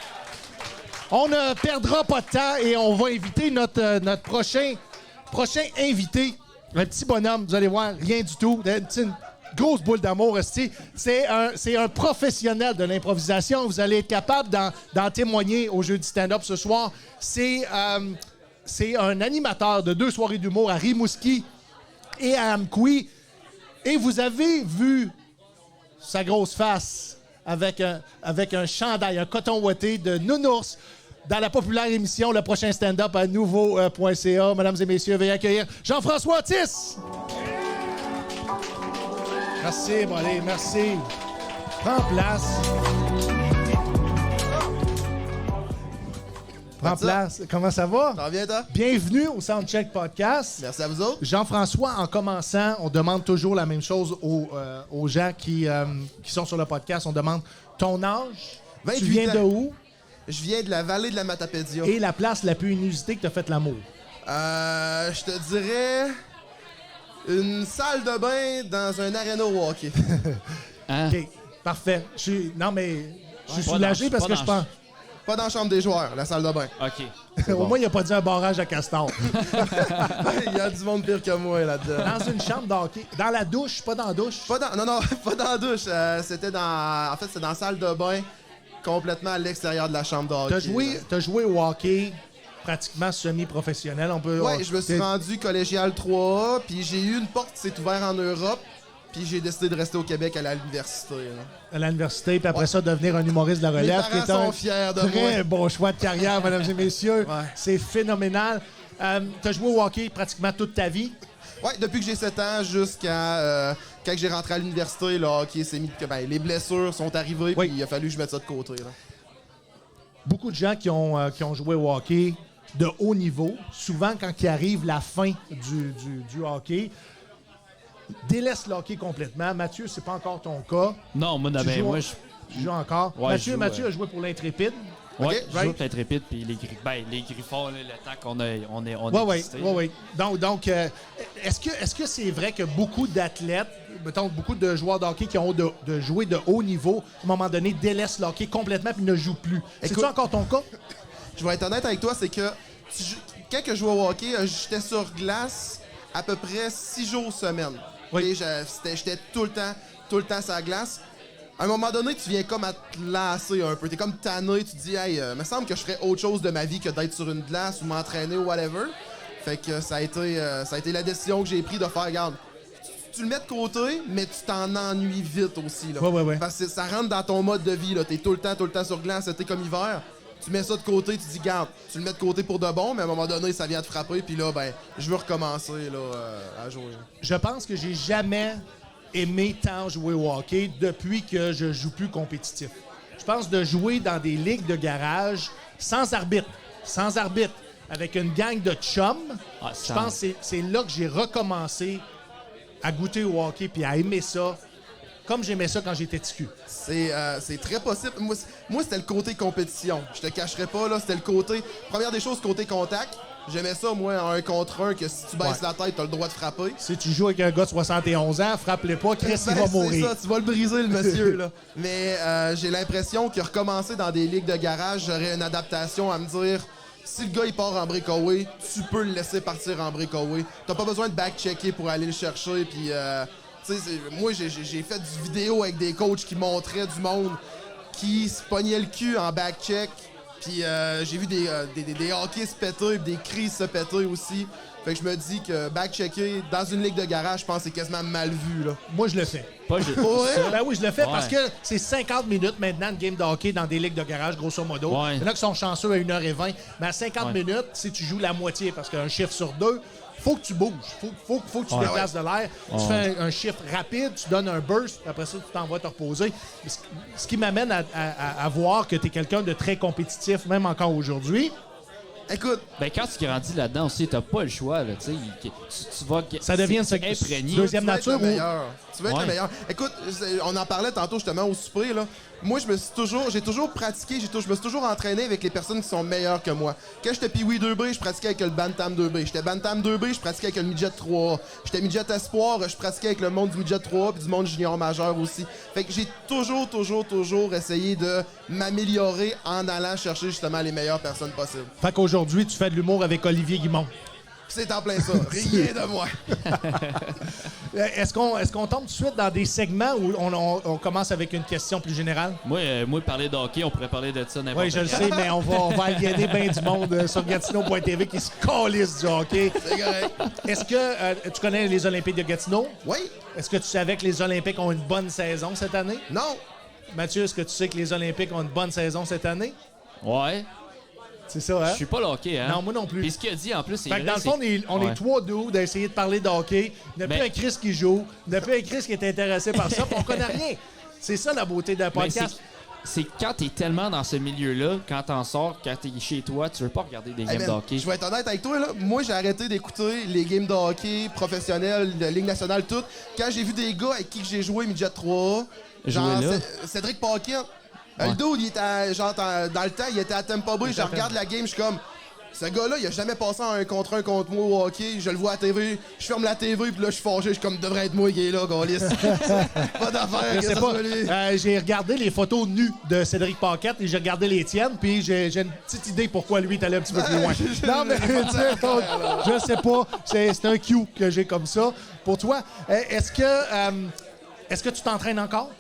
Speaker 2: On ne perdra pas de temps et on va inviter notre prochain invité. Un petit bonhomme, vous allez voir, rien du tout. Une grosse boule d'amour, esti. C'est un professionnel de l'improvisation. Vous allez être capable d'en témoigner au jeu du stand-up ce soir. C'est un animateur de 2 soirées d'humour à Rimouski et à Amqui. Et vous avez vu sa grosse face avec un chandail, un coton ouaté de Nounours dans la populaire émission Le Prochain Stand-Up à nouveau.ca. Mesdames et messieurs, veuillez accueillir Jean-François Otis. Merci, bon, allez, merci. Prends place. Prends place. Comment ça va?
Speaker 5: Ça va bien, toi?
Speaker 2: Bienvenue au Soundcheck Podcast.
Speaker 5: Merci à vous autres.
Speaker 2: Jean-François, en commençant, on demande toujours la même chose aux gens qui sont sur le podcast. On demande ton âge,
Speaker 5: 28
Speaker 2: tu viens de
Speaker 5: ans.
Speaker 2: où
Speaker 5: Je viens de la vallée de la Matapédia.
Speaker 2: et la place la plus inusitée que tu as fait l'amour.
Speaker 5: Je te dirais une salle de bain dans un aréna au hockey.
Speaker 3: Hein?
Speaker 2: OK, parfait. Je suis
Speaker 3: Pas
Speaker 2: soulagé
Speaker 3: dans-
Speaker 2: parce
Speaker 3: pas
Speaker 2: que
Speaker 3: dans-
Speaker 2: je pense...
Speaker 5: Pas dans la chambre des joueurs, la salle de bain.
Speaker 3: OK.
Speaker 2: Au moins, il n'a pas dit un barrage à castor.
Speaker 5: Il y a du monde pire que moi là-dedans.
Speaker 2: Dans une chambre d'hockey. Dans la douche, pas dans la douche.
Speaker 5: Non, pas dans la douche. C'était dans la salle de bain, complètement à l'extérieur de la chambre de hockey.
Speaker 2: T'as joué au hockey pratiquement semi-professionnel.
Speaker 5: Ouais, je me suis rendu collégial 3A, puis j'ai eu une porte qui s'est ouverte en Europe, puis j'ai décidé de rester au Québec à l'université. Là.
Speaker 2: à l'université, puis après ça, devenir un humoriste de la
Speaker 5: Mes
Speaker 2: relève.
Speaker 5: parents
Speaker 2: qui est un
Speaker 5: sont fiers de
Speaker 2: très
Speaker 5: moi.
Speaker 2: bon choix de carrière, mesdames et messieurs.
Speaker 5: Ouais.
Speaker 2: C'est phénoménal. T'as joué au hockey pratiquement toute ta vie.
Speaker 5: Ouais, depuis que j'ai 7 ans jusqu'à quand j'ai rentré à l'université, le hockey s'est mis. Les blessures sont arrivées,
Speaker 2: Oui.
Speaker 5: puis il a fallu que je mette ça de côté. Là.
Speaker 2: Beaucoup de gens qui ont joué au hockey de haut niveau, souvent quand il arrive la fin du hockey, délaissent le hockey complètement. Mathieu, c'est pas encore ton cas.
Speaker 3: Non, moi,
Speaker 2: Tu joues-
Speaker 3: moi,
Speaker 2: Tu joues encore.
Speaker 3: Ouais,
Speaker 2: Mathieu,
Speaker 3: je joue,
Speaker 2: Mathieu
Speaker 3: ouais.
Speaker 2: a joué pour l'Intrépide.
Speaker 3: Ouais,
Speaker 5: Ok,
Speaker 3: je
Speaker 2: right.
Speaker 3: joue peut-être répète, puis les Griffons, là, le temps qu'on est
Speaker 2: Oui,
Speaker 3: existé,
Speaker 2: oui. Donc, est-ce que c'est vrai que beaucoup d'athlètes, mettons, beaucoup de joueurs de hockey qui ont de jouer de haut niveau, à un moment donné, délaissent le hockey complètement et ne jouent plus? C'est-tu
Speaker 5: Écoute-
Speaker 2: encore ton cas?
Speaker 5: Je vais être honnête avec toi, c'est que quand que je jouais au hockey, j'étais sur glace à peu près 6 jours semaine.
Speaker 2: Oui.
Speaker 5: Et j'étais tout le temps sur la glace. À un moment donné, tu viens comme à te lasser un peu. T'es comme tanné, tu te dis, hey, me semble que je ferais autre chose de ma vie que d'être sur une glace ou m'entraîner ou whatever. Fait que ça a été la décision que j'ai prise de faire, regarde, tu le mets de côté, mais tu t'en ennuies vite aussi. Là.
Speaker 2: Ouais.
Speaker 5: Parce que ça rentre dans ton mode de vie. T'es tout le temps sur glace, c'était comme hiver. Tu mets ça de côté, tu dis, garde, tu le mets de côté pour de bon, mais à un moment donné, ça vient te frapper, puis là, ben, je veux recommencer là, à jouer.
Speaker 2: Je pense que j'ai jamais aimé tant jouer au hockey depuis que je joue plus compétitif. Je pense de jouer dans des ligues de garage sans arbitre, avec une gang de chums.
Speaker 3: Ah,
Speaker 2: Je
Speaker 3: ça-
Speaker 2: pense que c'est là que j'ai recommencé à goûter au hockey puis à aimer ça comme j'aimais ça quand j'étais ticu.
Speaker 5: C'est très possible. Moi, c'était le côté compétition. Je te cacherai pas, là, c'était le côté... Première des choses, côté contact. J'aimais ça, moi, en 1 contre 1, que si tu baisses la tête, t'as le droit de frapper.
Speaker 2: Si tu joues avec un gars de 71 ans, frappe-le pas, Chris, il va
Speaker 5: Ben, c'est
Speaker 2: mourir.
Speaker 5: ça, tu vas le briser, le monsieur, là. Mais j'ai l'impression que recommencer dans des ligues de garage, j'aurais une adaptation à me dire... Si le gars, il part en breakaway, tu peux le laisser partir en breakaway. T'as pas besoin de back-checker pour aller le chercher, puis... tu sais, moi, j'ai fait du vidéo avec des coachs qui montraient du monde qui se pognaient le cul en back-check. Puis j'ai vu des hockey se péter, puis des crises se péter aussi. Fait que je me dis que back-checker dans une ligue de garage, je pense que c'est quasiment mal vu, là.
Speaker 2: Moi, je le fais.
Speaker 3: Pas juste
Speaker 5: Ouais.
Speaker 3: ça.
Speaker 2: Ben oui, je le fais
Speaker 3: Ouais.
Speaker 2: parce que c'est 50 minutes maintenant de game de hockey dans des ligues de garage, grosso modo.
Speaker 3: Ouais.
Speaker 2: Il y en a qui sont chanceux à 1h20, mais à 50
Speaker 3: Ouais.
Speaker 2: minutes, si tu joues la moitié, parce qu'un chiffre sur deux, faut que tu bouges. Faut que tu
Speaker 3: Ouais.
Speaker 2: déplaces de l'air. Tu
Speaker 3: Ouais.
Speaker 2: fais un chiffre rapide, tu donnes un burst, puis après ça, tu t'en vas te reposer. Ce qui m'amène à voir que tu es quelqu'un de très compétitif, même encore aujourd'hui.
Speaker 5: Écoute,
Speaker 3: Ben, quand tu grandis là-dedans aussi, t'as pas le choix, là, tu sais. Tu vas...
Speaker 2: Ça devient
Speaker 3: c'est
Speaker 2: une
Speaker 3: imprégné.
Speaker 2: deuxième
Speaker 5: tu veux être
Speaker 2: nature
Speaker 5: le
Speaker 2: ou-
Speaker 5: meilleur. Tu veux être
Speaker 3: Ouais.
Speaker 5: le meilleur. Écoute, on en parlait tantôt justement au souper, là. Moi, j'ai toujours pratiqué, je me suis toujours entraîné avec les personnes qui sont meilleures que moi. Quand j'étais Pee-Wee 2B, je pratiquais avec le Bantam 2B. J'étais Bantam 2B, je pratiquais avec le Midget 3A. J'étais Midget Espoir, je pratiquais avec le monde du Midget 3A puis du monde junior majeur aussi. Fait que j'ai toujours essayé de m'améliorer en allant chercher justement les meilleures personnes possibles.
Speaker 2: Fait qu'aujourd'hui, tu fais de l'humour avec Olivier Guimond.
Speaker 5: C'est en plein ça. Rien de moi.
Speaker 2: Est-ce qu'on tombe tout de suite dans des segments où on commence avec une question plus générale?
Speaker 3: Moi, parler de hockey, on pourrait parler de ça n'importe
Speaker 2: Oui, je le
Speaker 3: quand.
Speaker 2: sais, mais on va aliéner bien du monde sur Gatineau.tv qui se calisse du hockey.
Speaker 5: C'est correct.
Speaker 2: Est-ce que tu connais les Olympiques de Gatineau?
Speaker 5: Oui?
Speaker 2: Est-ce que tu savais que les Olympiques ont une bonne saison cette année?
Speaker 5: Non?
Speaker 2: Mathieu, est-ce que tu sais que les Olympiques ont une bonne saison cette année?
Speaker 3: Ouais.
Speaker 2: C'est ça, hein?
Speaker 3: Je suis pas le hockey, hein?
Speaker 2: Non, moi non plus.
Speaker 3: Puis ce qu'il a dit, en plus, c'est
Speaker 2: Fait que
Speaker 3: vrai,
Speaker 2: dans le fond, on est
Speaker 3: Ouais.
Speaker 2: trois doux d'essayer de parler de hockey. Il n'y a
Speaker 3: Ben-
Speaker 2: plus un Chris qui joue. Il n'y a plus un Chris qui est intéressé par ça. Puis on connaît rien. C'est ça la beauté d'un podcast.
Speaker 3: c'est quand t'es tellement dans ce milieu-là, quand t'en sors, quand t'es chez toi, tu veux pas regarder des games de hockey.
Speaker 5: Je vais être honnête avec toi, là. Moi, j'ai arrêté d'écouter les games de hockey professionnels, de Ligue nationale, tout. Quand j'ai vu des gars avec qui j'ai joué Midget 3A, genre
Speaker 3: Jouer là.
Speaker 5: Cédric Paquin,
Speaker 3: Ouais.
Speaker 5: le dude, il était dans le temps, il était à Tampa Bay. Je regarde la game, je suis comme... Ce gars-là, il a jamais passé un contre moi au hockey. Je le vois à la TV, je ferme la TV, puis là, je suis fâché. Je suis comme, devrait être moi qui est là, gaulliste. Pas d'affaire,
Speaker 2: Je
Speaker 5: que
Speaker 2: sais
Speaker 5: ça
Speaker 2: pas.
Speaker 5: soit lui.
Speaker 2: J'ai regardé les photos nues de Cédric Paquette et j'ai regardé les tiennes, puis j'ai une petite idée pourquoi lui est allé un petit peu plus loin. Non, mais tu sais, je sais pas. C'est un cue que j'ai comme ça. Pour toi, est-ce que tu t'entraînes encore?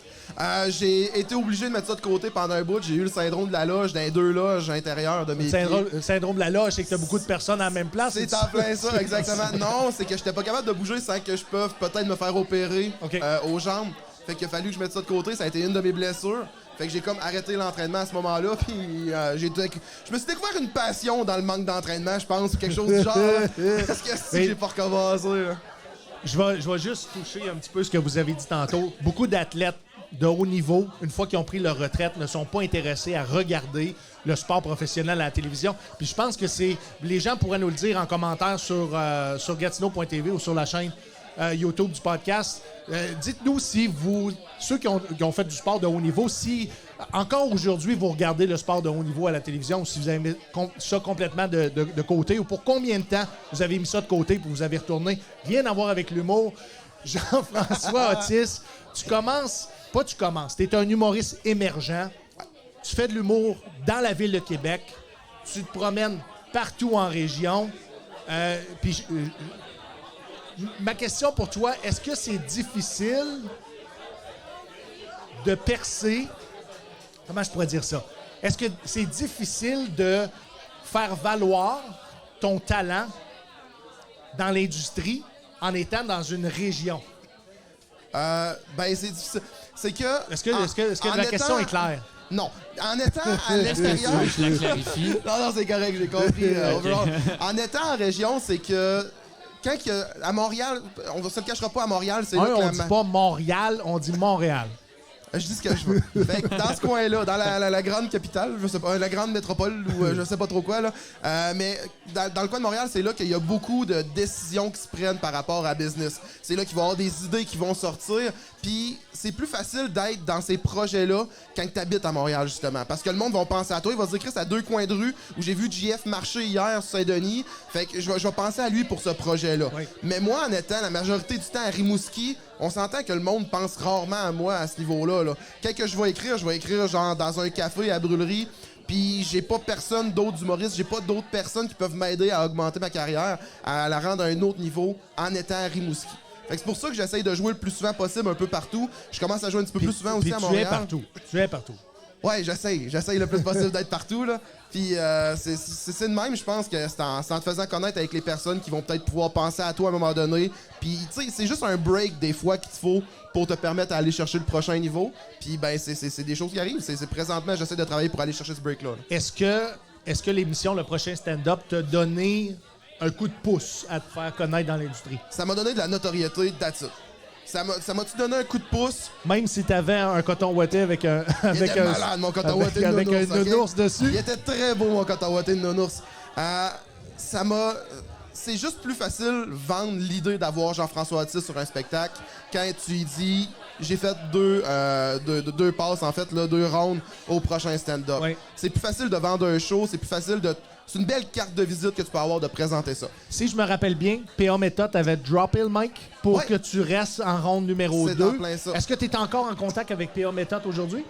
Speaker 5: J'ai été obligé de mettre ça de côté pendant un bout. J'ai eu le syndrome de la loge dans les 2 loges intérieures de mes pieds.
Speaker 2: Syndrome de la loge, c'est que t'as beaucoup de personnes à la même place.
Speaker 5: C'est en plein ça, exactement. Non, c'est que j'étais pas capable de bouger sans que je puisse peut-être me faire opérer aux jambes. Fait qu'il a fallu que je mette ça de côté. Ça a été une de mes blessures. Fait que j'ai comme arrêté l'entraînement à ce moment-là. Puis je me suis découvert une passion dans le manque d'entraînement, je pense, ou quelque chose du genre. Parce que si j'ai pas recommencé. Là.
Speaker 2: Je vais juste toucher un petit peu ce que vous avez dit tantôt. Beaucoup d'athlètes de haut niveau, une fois qu'ils ont pris leur retraite, ne sont pas intéressés à regarder le sport professionnel à la télévision. Puis je pense que les gens pourraient nous le dire en commentaire sur Gatineau.tv ou sur la chaîne YouTube du podcast. Dites-nous si ceux qui ont fait du sport de haut niveau, si encore aujourd'hui vous regardez le sport de haut niveau à la télévision, ou si vous avez mis ça complètement de côté, ou pour combien de temps vous avez mis ça de côté puis vous avez retourné. Rien à voir avec l'humour. Jean-François Otis, tu es un humoriste émergent. Tu fais de l'humour dans la ville de Québec. Tu te promènes partout en région. Puis ma question pour toi, est-ce que c'est difficile de percer? Comment je pourrais dire ça? Est-ce que c'est difficile de faire valoir ton talent dans l'industrie en étant dans une région?
Speaker 5: Ben, c'est difficile. C'est que...
Speaker 2: Est-ce que la question est claire?
Speaker 5: Non. En étant à l'extérieur...
Speaker 3: Je la clarifie.
Speaker 5: Non, c'est correct, j'ai compris. En étant en région, c'est que... Quand à Montréal, on ne se le cachera pas, à Montréal, c'est là que
Speaker 2: on dit pas Montréal, on dit Montréal.
Speaker 5: Je dis ce que je veux. Fait que dans ce coin-là, dans la grande capitale, je sais pas, la grande métropole ou je sais pas trop quoi, là. Mais dans le coin de Montréal, c'est là qu'il y a beaucoup de décisions qui se prennent par rapport à business. C'est là qu'il va y avoir des idées qui vont sortir. Puis c'est plus facile d'être dans ces projets-là quand tu habites à Montréal, justement. Parce que le monde va penser à toi. Il va se dire, Chris, à 2 coins de rue où j'ai vu JF marcher hier sur Saint-Denis. Fait que je vais penser à lui pour ce projet-là.
Speaker 2: Oui.
Speaker 5: Mais moi, en étant la majorité du temps à Rimouski, on s'entend que le monde pense rarement à moi à ce niveau-là. Là. Quand que je vais écrire genre dans un café à brûlerie. Puis j'ai pas personne d'autres humoristes, j'ai pas d'autres personnes qui peuvent m'aider à augmenter ma carrière, à la rendre à un autre niveau en étant à Rimouski. Fait que c'est pour ça que j'essaye de jouer le plus souvent possible un peu partout. Je commence à jouer un petit peu plus souvent aussi à Montréal.
Speaker 2: Tu es partout.
Speaker 5: Ouais, j'essaye le plus possible d'être partout, là. Puis c'est de même, je pense que c'est en te faisant connaître avec les personnes qui vont peut-être pouvoir penser à toi à un moment donné. Puis, tu sais, c'est juste un break des fois qu'il te faut pour te permettre d'aller chercher le prochain niveau. Puis, ben, c'est des choses qui arrivent. C'est présentement, j'essaie de travailler pour aller chercher ce break-là. Là.
Speaker 2: Est-ce que l'émission, le prochain stand-up, t'a donné un coup de pouce à te faire connaître dans l'industrie?
Speaker 5: Ça m'a donné de la notoriété, that's it. Ça m'a-tu donné un coup de pouce?
Speaker 2: Même si t'avais un coton ouaté avec un...
Speaker 5: Il était malade, mon coton ouaté de
Speaker 2: avec
Speaker 5: nounours,
Speaker 2: un nounours dessus.
Speaker 5: Il était très beau, mon coton ouaté de nounours. Ça m'a... C'est juste plus facile vendre l'idée d'avoir Jean-François Otis sur un spectacle quand tu lui dis... J'ai fait deux passes, en fait, là, 2 rounds au prochain stand-up.
Speaker 2: Oui.
Speaker 5: C'est plus facile de vendre un show, c'est plus facile de... C'est une belle carte de visite que tu peux avoir de présenter ça.
Speaker 2: Si je me rappelle bien, P.A. Method avait droppé le mic pour
Speaker 5: Ouais.
Speaker 2: que tu restes en ronde numéro
Speaker 5: C'est
Speaker 2: 2.
Speaker 5: en plein ça.
Speaker 2: Est-ce que tu es encore en contact avec P.A. Method aujourd'hui?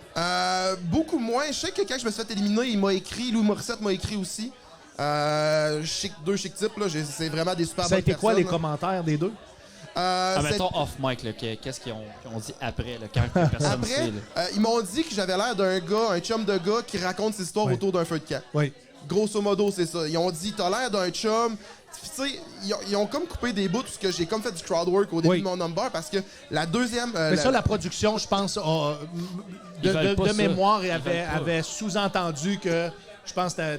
Speaker 5: Beaucoup moins. Je sais que quand je me suis fait éliminer, il m'a écrit. Louis Morissette m'a écrit aussi. Deux chic types, là. C'est vraiment des super
Speaker 2: Ça a
Speaker 5: bonnes
Speaker 2: été quoi les
Speaker 5: personnes,
Speaker 2: commentaires des deux?
Speaker 3: Mettons off-mic, là, qu'est-ce qu'ils ont dit après, là, quand personne ne
Speaker 5: Après,
Speaker 3: sait? Là.
Speaker 5: ils m'ont dit que j'avais l'air d'un gars, un chum de gars qui raconte ses histoires
Speaker 2: Oui.
Speaker 5: autour d'un feu de camp.
Speaker 2: Oui.
Speaker 5: Grosso modo, c'est ça. Ils ont dit, t'as l'air d'un chum. Tu sais, ils ont comme coupé des bouts parce que j'ai comme fait du crowd work au début
Speaker 2: Oui.
Speaker 5: de mon number parce que la deuxième...
Speaker 2: Mais ça, la production, je pense,
Speaker 3: Ils veulent pas
Speaker 2: de
Speaker 3: ça.
Speaker 2: mémoire,
Speaker 3: Ils veulent pas.
Speaker 2: avait sous-entendu que je pense que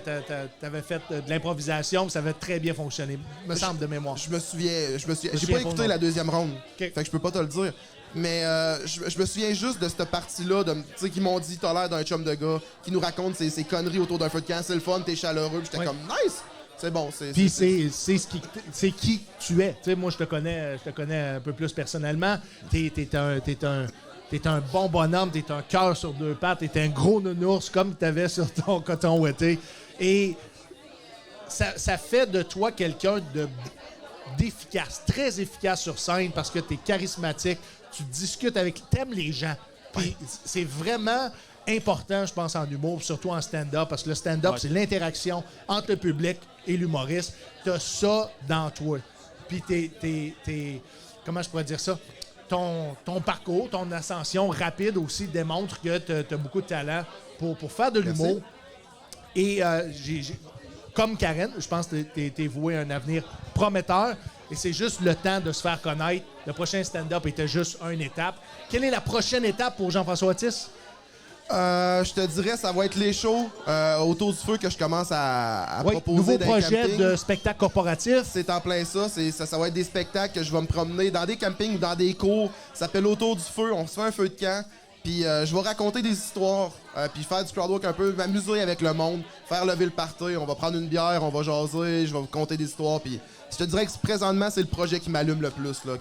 Speaker 2: t'avais fait de l'improvisation, ça avait très bien fonctionné, me semble, de mémoire.
Speaker 5: Je me souviens. J'ai
Speaker 2: souviens
Speaker 5: pas
Speaker 2: pas,
Speaker 5: écouté
Speaker 2: non.
Speaker 5: la deuxième ronde.
Speaker 2: OK.
Speaker 5: Fait que je peux pas te le dire. Mais je me souviens juste de cette partie-là, tu sais, qui m'ont dit, t'as l'air d'un chum de gars, qui nous raconte ses conneries autour d'un feu de camp, c'est le fun, t'es chaleureux. Puis j'étais comme, nice! C'est bon,
Speaker 2: Puis c'est qui tu es. Tu sais, moi, je te connais un peu plus personnellement. T'es un bon bonhomme, t'es un cœur sur deux pattes, t'es un gros nounours comme t'avais sur ton coton ouaté. Et ça fait de toi quelqu'un d'efficace, très efficace sur scène parce que t'es charismatique, tu discutes t'aimes les gens. Puis c'est vraiment important, je pense, en humour, surtout en stand-up, parce que le stand-up, c'est l'interaction entre le public et l'humoriste. T'as ça dans toi. Puis comment je pourrais dire ça? Ton parcours, ton ascension rapide aussi démontre que t'as beaucoup de talent pour faire de l'humour. Et comme Karen, je pense que t'es voué à un avenir prometteur. Et c'est juste le temps de se faire connaître. Le prochain stand-up était juste une étape. Quelle est la prochaine étape pour Jean-François Otis?
Speaker 5: Je te dirais, ça va être les shows autour du feu que je commence à proposer.
Speaker 2: Nouveau
Speaker 5: dans les
Speaker 2: projet
Speaker 5: campings.
Speaker 2: de spectacle corporatif.
Speaker 5: C'est en plein ça. Ça va être des spectacles que je vais me promener dans des campings ou dans des cours. Ça s'appelle Autour du feu. On se fait un feu de camp. Puis je vais raconter des histoires. Puis faire du crowdwork un peu, m'amuser avec le monde. Faire lever le party. On va prendre une bière, on va jaser. Je vais vous conter des histoires. Puis je te dirais que présentement, c'est le projet qui m'allume le plus. Là,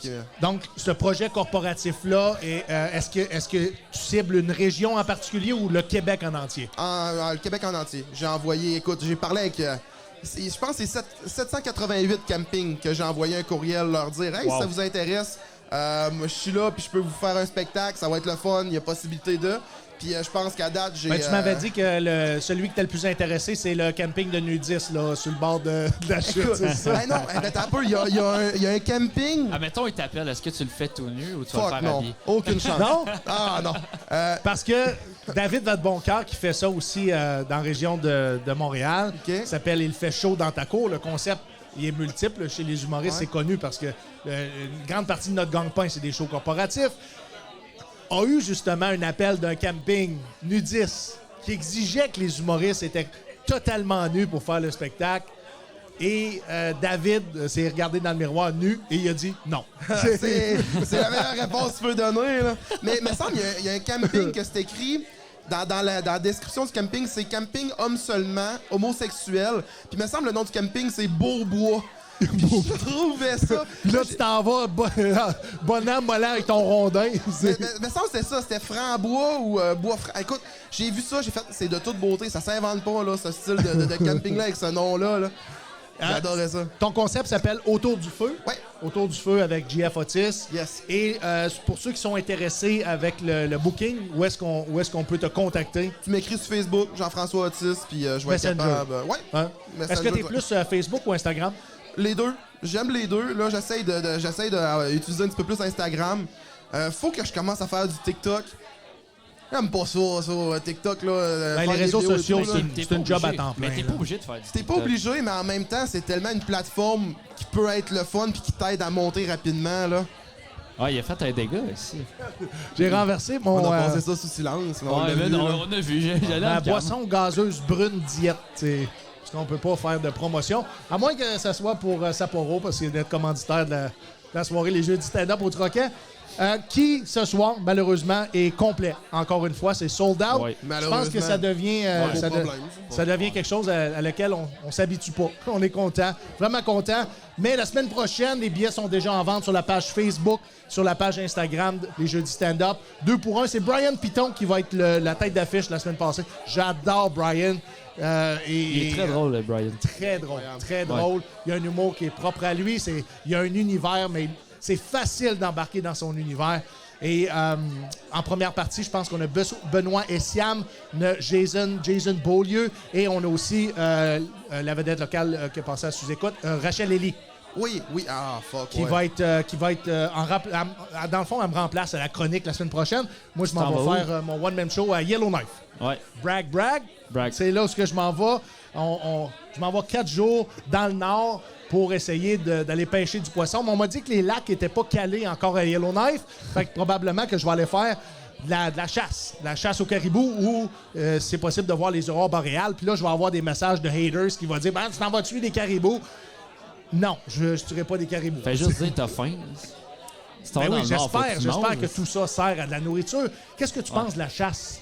Speaker 2: Donc, ce projet corporatif-là, est-ce que tu cibles une région en particulier ou le Québec en entier?
Speaker 5: Le Québec en entier. J'ai envoyé, écoute, j'ai parlé avec, je pense que c'est 788 campings que j'ai envoyé un courriel leur dire « Hey, si ça vous intéresse, je suis là, puis je peux vous faire un spectacle, ça va être le fun, il y a possibilité de... » Puis je pense qu'à date, j'ai...
Speaker 2: Tu m'avais dit que celui que t'es le plus intéressé, c'est le camping de nudistes, là, sur le bord de la chute, c'est ça?
Speaker 5: Ben non, t'as un peu, il y a un camping...
Speaker 3: Ah, mettons, il t'appelle, est-ce que tu le fais tout nu ou tu vas
Speaker 5: Fuck
Speaker 3: le faire
Speaker 5: non,
Speaker 3: habiller?
Speaker 5: aucune chance.
Speaker 2: Non?
Speaker 5: Ah non.
Speaker 2: Parce que David Vadeboncoeur, qui fait ça aussi dans la région de Montréal,
Speaker 5: OK.
Speaker 2: s'appelle « Il fait chaud dans ta cour ». Le concept, il est multiple. Chez les humoristes, c'est connu parce que une grande partie de notre gang-pain, c'est des shows corporatifs. A eu justement un appel d'un camping nudiste qui exigeait que les humoristes étaient totalement nus pour faire le spectacle. Et David s'est regardé dans le miroir nu et il a dit non.
Speaker 5: C'est la meilleure réponse que tu peux donner. Là. Mais il me semble qu'il y a un camping que c'est écrit dans la description du camping, c'est camping homme seulement, homosexuel. Puis il me semble le nom du camping, c'est Beaubois. Je trouvais ça.
Speaker 2: Là, tu t'en vas bonhomme mollet avec ton rondin.
Speaker 5: Mais ça, c'était ça. C'était Frambois ou Bois Franc. Écoute, j'ai vu ça, j'ai fait. C'est de toute beauté. Ça s'invente pas, là, ce style de camping-là avec ce nom-là. Là. J'adorais ça.
Speaker 2: Ton concept s'appelle Autour du feu.
Speaker 5: Ouais.
Speaker 2: Autour du feu avec JF Otis.
Speaker 5: Yes.
Speaker 2: Et pour ceux qui sont intéressés avec le booking, où est-ce qu'on peut te contacter?
Speaker 5: Tu m'écris sur Facebook, Jean-François Otis, puis je vais être
Speaker 2: Messenger.
Speaker 5: capable. Ouais.
Speaker 2: Hein? Est-ce que
Speaker 5: Messenger,
Speaker 2: t'es plus Facebook ou Instagram?
Speaker 5: Les deux. J'aime les deux. Là, j'essaie d'utiliser un petit peu plus Instagram. Faut que je commence à faire du TikTok. J'aime pas ça, TikTok, là.
Speaker 2: Les
Speaker 5: faire des
Speaker 2: réseaux
Speaker 5: vidéos et
Speaker 2: sociaux,
Speaker 5: tout, là.
Speaker 2: c'est une job à temps plein.
Speaker 3: Mais t'es
Speaker 2: là.
Speaker 3: pas obligé de faire du
Speaker 5: T'es pas
Speaker 3: TikTok.
Speaker 5: obligé, mais en même temps, c'est tellement une plateforme qui peut être le fun puis qui t'aide à monter rapidement, là.
Speaker 3: Ah, il a fait un dégât ici.
Speaker 2: J'ai renversé mon
Speaker 5: On a passé ça sous silence. Mais on l'a vu, là.
Speaker 3: on a vu. J'allais
Speaker 2: ma
Speaker 3: en calme.
Speaker 2: boisson gazeuse brune diète. T'sais. Parce qu'on peut pas faire de promotion. À moins que ça soit pour Sapporo, parce qu'il est notre commanditaire de la soirée Les Jeux du stand-up au Troquet. Qui, ce soir, malheureusement, est complet. Encore une fois, c'est sold out.
Speaker 3: Oui.
Speaker 2: Je pense que ça devient, ça devient quelque chose à laquelle on s'habitue pas. On est content, vraiment content. Mais la semaine prochaine, les billets sont déjà en vente sur la page Facebook, sur la page Instagram Les Jeux du stand-up. 2 pour 1. C'est Brian Piton qui va être la tête d'affiche la semaine passée. J'adore Brian.
Speaker 3: Il est très drôle, Brian.
Speaker 2: Très drôle, très drôle. Il y a un humour qui est propre à lui. Il y a un univers, mais c'est facile d'embarquer dans son univers. Et en première partie, je pense qu'on a Benoît Essiam, on a Jason Beaulieu et on a aussi la vedette locale qui est passée à sous-écoute, Rachel Elie.
Speaker 5: Oui. Ah, fuck.
Speaker 2: Qui va être dans le fond, elle me remplace à la chronique la semaine prochaine. Moi, je m'en
Speaker 3: t'en
Speaker 2: vais
Speaker 3: vas
Speaker 2: faire mon one-man show à Yellowknife.
Speaker 3: Ouais.
Speaker 2: Brag.
Speaker 3: Bragg.
Speaker 2: C'est là où je m'en vais. Je m'en vais 4 jours dans le nord pour essayer d'aller pêcher du poisson. Mais on m'a dit que les lacs n'étaient pas calés encore à Yellowknife. Fait que probablement que je vais aller faire de la chasse. De la chasse au caribou où c'est possible de voir les aurores boréales. Puis là, je vais avoir des messages de haters qui vont dire « Ben, tu t'en vas tuer des caribous? » Non, je ne tuerai pas des caribous.
Speaker 3: Fais juste dire t'as faim. Si t'en
Speaker 2: Ben
Speaker 3: vas
Speaker 2: oui,
Speaker 3: dans le Nord, faut que tu
Speaker 2: j'espère
Speaker 3: manges.
Speaker 2: que tout ça sert à de la nourriture. Qu'est-ce que tu penses de la chasse?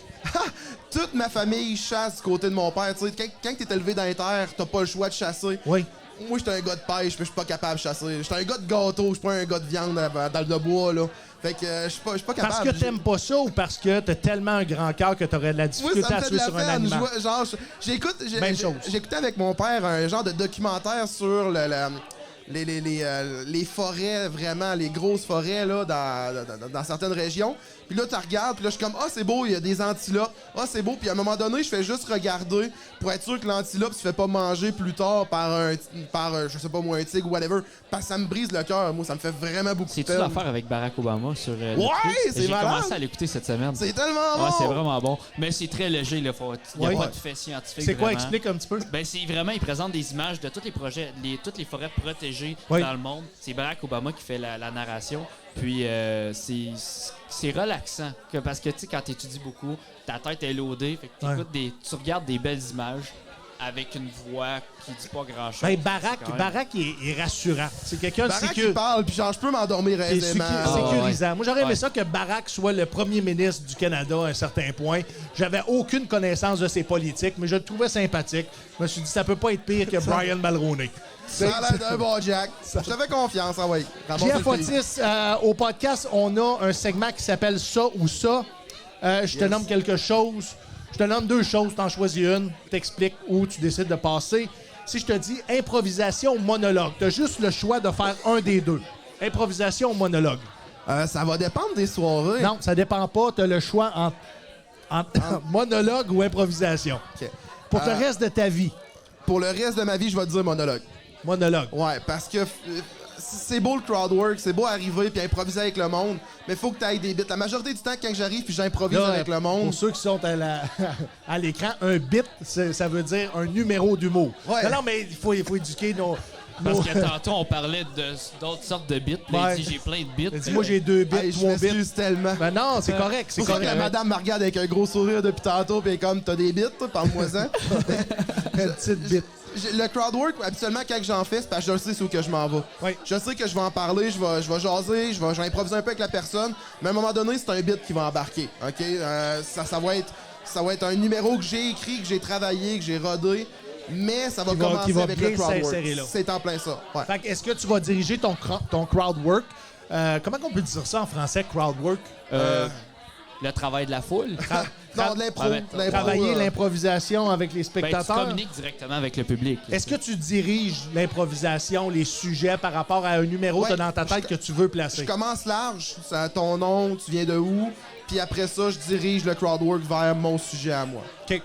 Speaker 5: Toute ma famille chasse du côté de mon père. Tu sais, quand t'es élevé dans les terres, t'as pas le choix de chasser.
Speaker 2: Oui.
Speaker 5: Moi, j'étais un gars de pêche, puis je suis pas capable de chasser. J'étais un gars de gâteau, je suis pas un gars de viande dans le bois, là. Fait que je suis pas capable.
Speaker 2: Parce que t'aimes pas ça ou parce que t'as tellement un grand cœur que t'aurais de la
Speaker 5: Moi,
Speaker 2: difficulté
Speaker 5: ça me
Speaker 2: à
Speaker 5: fait de
Speaker 2: tuer
Speaker 5: la
Speaker 2: sur un
Speaker 5: peine.
Speaker 2: animal? Même chose.
Speaker 5: J'écoutais avec mon père un genre de documentaire sur les forêts, vraiment, les grosses forêts là, dans certaines régions. Puis là, tu regardes, puis là, je suis comme, ah, c'est beau, il y a des antilopes. Ah, c'est beau. Puis à un moment donné, je fais juste regarder pour être sûr que l'antilope se fait pas manger plus tard par je sais pas moi, un tigre ou whatever. Parce que ça me brise le cœur. Moi, ça me fait vraiment beaucoup de
Speaker 3: C'est-tu
Speaker 5: peine.
Speaker 3: l'affaire avec Barack Obama sur
Speaker 5: Ouais,
Speaker 3: Netflix?
Speaker 5: c'est
Speaker 3: J'ai
Speaker 5: malade.
Speaker 3: commencé à l'écouter cette semaine.
Speaker 5: C'est tellement bon!
Speaker 3: Ouais, c'est vraiment bon. Mais c'est très léger, il n'y a
Speaker 2: Ouais.
Speaker 3: pas de fait scientifique.
Speaker 2: C'est quoi?
Speaker 3: vraiment.
Speaker 2: Explique un petit peu.
Speaker 3: Ben, c'est vraiment, il présente des images de tous les projets, toutes les forêts protégées
Speaker 2: Oui.
Speaker 3: dans le monde. C'est Barack Obama qui fait la narration. Puis c'est relaxant. Parce que, tu sais, quand tu étudies beaucoup, ta tête est loadée. Fait que tu regardes des belles images avec une voix qui dit pas grand-chose.
Speaker 2: Ben,
Speaker 3: C'est quand même-
Speaker 2: Barack est rassurant. C'est quelqu'un de
Speaker 5: Barack, il parle, puis genre, je peux m'endormir aisément.
Speaker 2: sécurisant. Moi, j'aurais aimé
Speaker 3: Ouais.
Speaker 2: ça que Barack soit le premier ministre du Canada à un certain point. J'avais aucune connaissance de ses politiques, mais je le trouvais sympathique. Je me suis dit, ça peut pas être pire que Brian Mulroney.
Speaker 5: Ça a l'air d'un bon Jack. Je te fais confiance, ah ouais.
Speaker 2: Jeff Otis, au podcast, on a un segment qui s'appelle Ça ou ça. Je te nomme quelque chose. Je te nomme deux choses, t'en choisis une, t'expliques où tu décides de passer. Si je te dis improvisation ou monologue, t'as juste le choix de faire un des deux. Improvisation ou monologue.
Speaker 5: Ça va dépendre des soirées.
Speaker 2: Non, ça dépend pas. T'as le choix entre monologue ou improvisation.
Speaker 5: OK.
Speaker 2: Pour le reste de ta vie,
Speaker 5: Pour le reste de ma vie, je vais te dire monologue.
Speaker 2: monologue.
Speaker 5: Ouais, parce que c'est beau le crowd work, c'est beau arriver puis improviser avec le monde, mais faut que tu ailles des bits. La majorité du temps, quand j'arrive puis j'improvise
Speaker 2: Là,
Speaker 5: avec le monde,
Speaker 2: Pour ceux qui sont à l'écran, un bit, ça veut dire un numéro d'humour.
Speaker 5: Ouais.
Speaker 2: Non, mais il faut éduquer nos...
Speaker 3: Parce que tantôt, on parlait d'autres sortes de bits. Puis là,
Speaker 2: Ouais.
Speaker 3: il dit, j'ai plein de bits.
Speaker 2: Il dit, moi, j'ai 2 bits,
Speaker 5: hey, je
Speaker 2: 3 bits.
Speaker 5: m'excuse tellement.
Speaker 2: Ben non, c'est correct, c'est
Speaker 5: C'est pour ça que
Speaker 2: correct.
Speaker 5: la madame me regarde avec un gros sourire depuis tantôt puis elle est comme, t'as des bits, toi, parle-moi-en.
Speaker 2: Une petite bit.
Speaker 5: Le crowd work, habituellement, quand j'en fais, c'est parce que je sais où que je m'en vais.
Speaker 2: Oui.
Speaker 5: Je sais que je vais en parler, je vais jaser, je vais improviser un peu avec la personne, mais à un moment donné, c'est un bit qui va embarquer. OK? Ça va être un numéro que j'ai écrit, que j'ai travaillé, que j'ai rodé, mais ça va commencer
Speaker 2: qui va
Speaker 5: avec
Speaker 2: bien
Speaker 5: le crowd
Speaker 2: s'insérer
Speaker 5: work.
Speaker 2: là.
Speaker 5: C'est en plein ça. Ouais.
Speaker 2: Fait que est-ce que tu vas diriger ton crowd work? Comment on peut dire ça en français, crowd work?
Speaker 3: Le travail de la foule.
Speaker 5: Non, de l'impro.
Speaker 3: Ah ben,
Speaker 5: de l'impro,
Speaker 2: Travailler l'improvisation avec les
Speaker 3: Ben, tu
Speaker 2: spectateurs?
Speaker 3: communiques directement avec le public.
Speaker 2: Est-ce que tu diriges l'improvisation, les sujets par rapport à un numéro que
Speaker 5: Ouais,
Speaker 2: tu as dans ta tête que tu veux placer?
Speaker 5: Je commence large, c'est ton nom, tu viens de où, puis après ça, je dirige le crowd work vers mon sujet à moi.
Speaker 2: OK.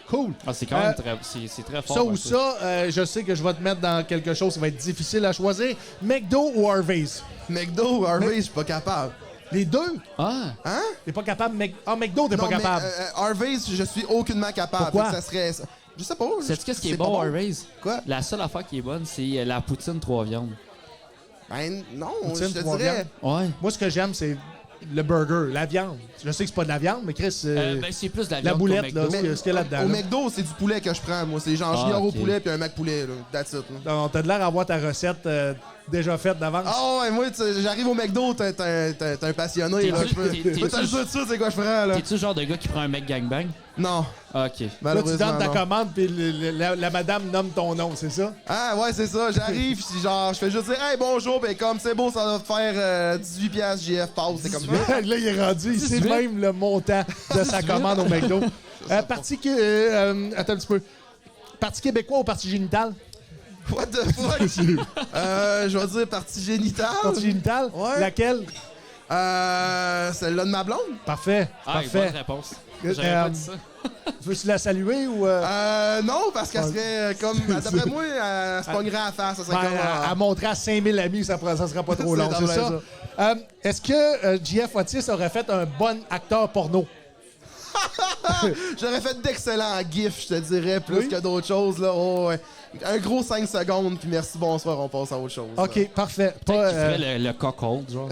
Speaker 2: Cool.
Speaker 3: Ah, c'est quand même c'est très fort.
Speaker 2: Ça ou
Speaker 3: un peu.
Speaker 2: ça, je sais que je vais te mettre dans quelque chose qui va être difficile à choisir. McDo ou Harvey's?
Speaker 5: McDo ou Harvey, je suis pas capable.
Speaker 2: Les deux?
Speaker 3: Ah!
Speaker 5: Hein?
Speaker 2: T'es pas capable? McDo, t'es pas
Speaker 5: Non, mais,
Speaker 2: capable.
Speaker 5: Harvey's, je suis aucunement capable.
Speaker 2: Pourquoi?
Speaker 5: Fait que ça serait... Je sais pas.
Speaker 3: Sais-tu qu'est-ce qui est
Speaker 5: c'est
Speaker 3: bon
Speaker 5: pas
Speaker 3: à Harvey's?
Speaker 5: Quoi?
Speaker 3: La seule affaire qui est bonne, c'est la poutine 3 viandes.
Speaker 5: Ben non,
Speaker 2: Poutine,
Speaker 5: je te
Speaker 2: 3
Speaker 5: dirais...
Speaker 3: Ouais.
Speaker 2: Moi, ce que j'aime, c'est le burger, la viande. Je sais que c'est pas de la viande, mais Chris,
Speaker 3: Ben, c'est plus de la
Speaker 2: la
Speaker 3: viande
Speaker 2: boulette,
Speaker 3: qu'au
Speaker 2: là,
Speaker 3: McDo.
Speaker 2: ce qu'il y a là-dedans.
Speaker 5: Au
Speaker 2: là.
Speaker 5: McDo, c'est du poulet que je prends, moi. C'est genre
Speaker 3: Ah,
Speaker 5: junior au
Speaker 3: ok.
Speaker 5: poulet puis un Mac poulet, là. That's it, là.
Speaker 2: Donc, t'as de l'air d'avoir ta recette déjà faite d'avance.
Speaker 5: Ah ouais, moi, j'arrive au McDo, t'es un passionné, là. Je peux te le dire tout de suite, c'est quoi je prends, là.
Speaker 3: T'es-tu le genre de gars qui prend un mec gangbang?
Speaker 5: Non,
Speaker 3: Ah, OK.
Speaker 2: Là, tu
Speaker 5: malheureusement,
Speaker 2: donnes ta
Speaker 5: non.
Speaker 2: commande, puis la madame nomme ton nom, c'est ça?
Speaker 5: Ah ouais, c'est ça. J'arrive, puis genre, je fais juste dire, hey, bonjour, puis comme c'est beau, ça va te faire 18 piastres GF Pass, c'est comme ça.
Speaker 2: Là, il est rendu, il sait
Speaker 3: 18.
Speaker 2: même le montant de sa commande au McDo. Attends un petit peu. Parti québécois ou parti génital?
Speaker 5: What the fuck? Je vais dire partie génitale.
Speaker 2: Parti génital?
Speaker 5: Ouais.
Speaker 2: Laquelle?
Speaker 5: Celle-là de ma blonde?
Speaker 2: Parfait,
Speaker 3: Ah,
Speaker 2: parfait.
Speaker 3: bonne réponse.
Speaker 2: Euh,
Speaker 3: J'aurais pas dit ça.
Speaker 2: Veux-tu la saluer ou...
Speaker 5: Non, parce qu'elle serait comme. D'après moi, elle se pognerait à la face. Ça serait
Speaker 2: Ben,
Speaker 5: comme.
Speaker 2: à montrer à 5000 amis, ça sera pas trop long,
Speaker 5: C'est
Speaker 2: c'est ça?
Speaker 5: dommage,
Speaker 2: Est-ce que JF Otis aurait fait un bon acteur porno?
Speaker 5: J'aurais fait d'excellents gifs, je te dirais, plus
Speaker 2: Oui?
Speaker 5: que d'autres choses. Là. Oh, ouais. Un gros 5 secondes, puis merci, bonsoir, on passe à autre chose.
Speaker 2: OK, parfait.
Speaker 3: Peut-être
Speaker 2: Pas,
Speaker 3: qu'il ferait le cockhold, genre.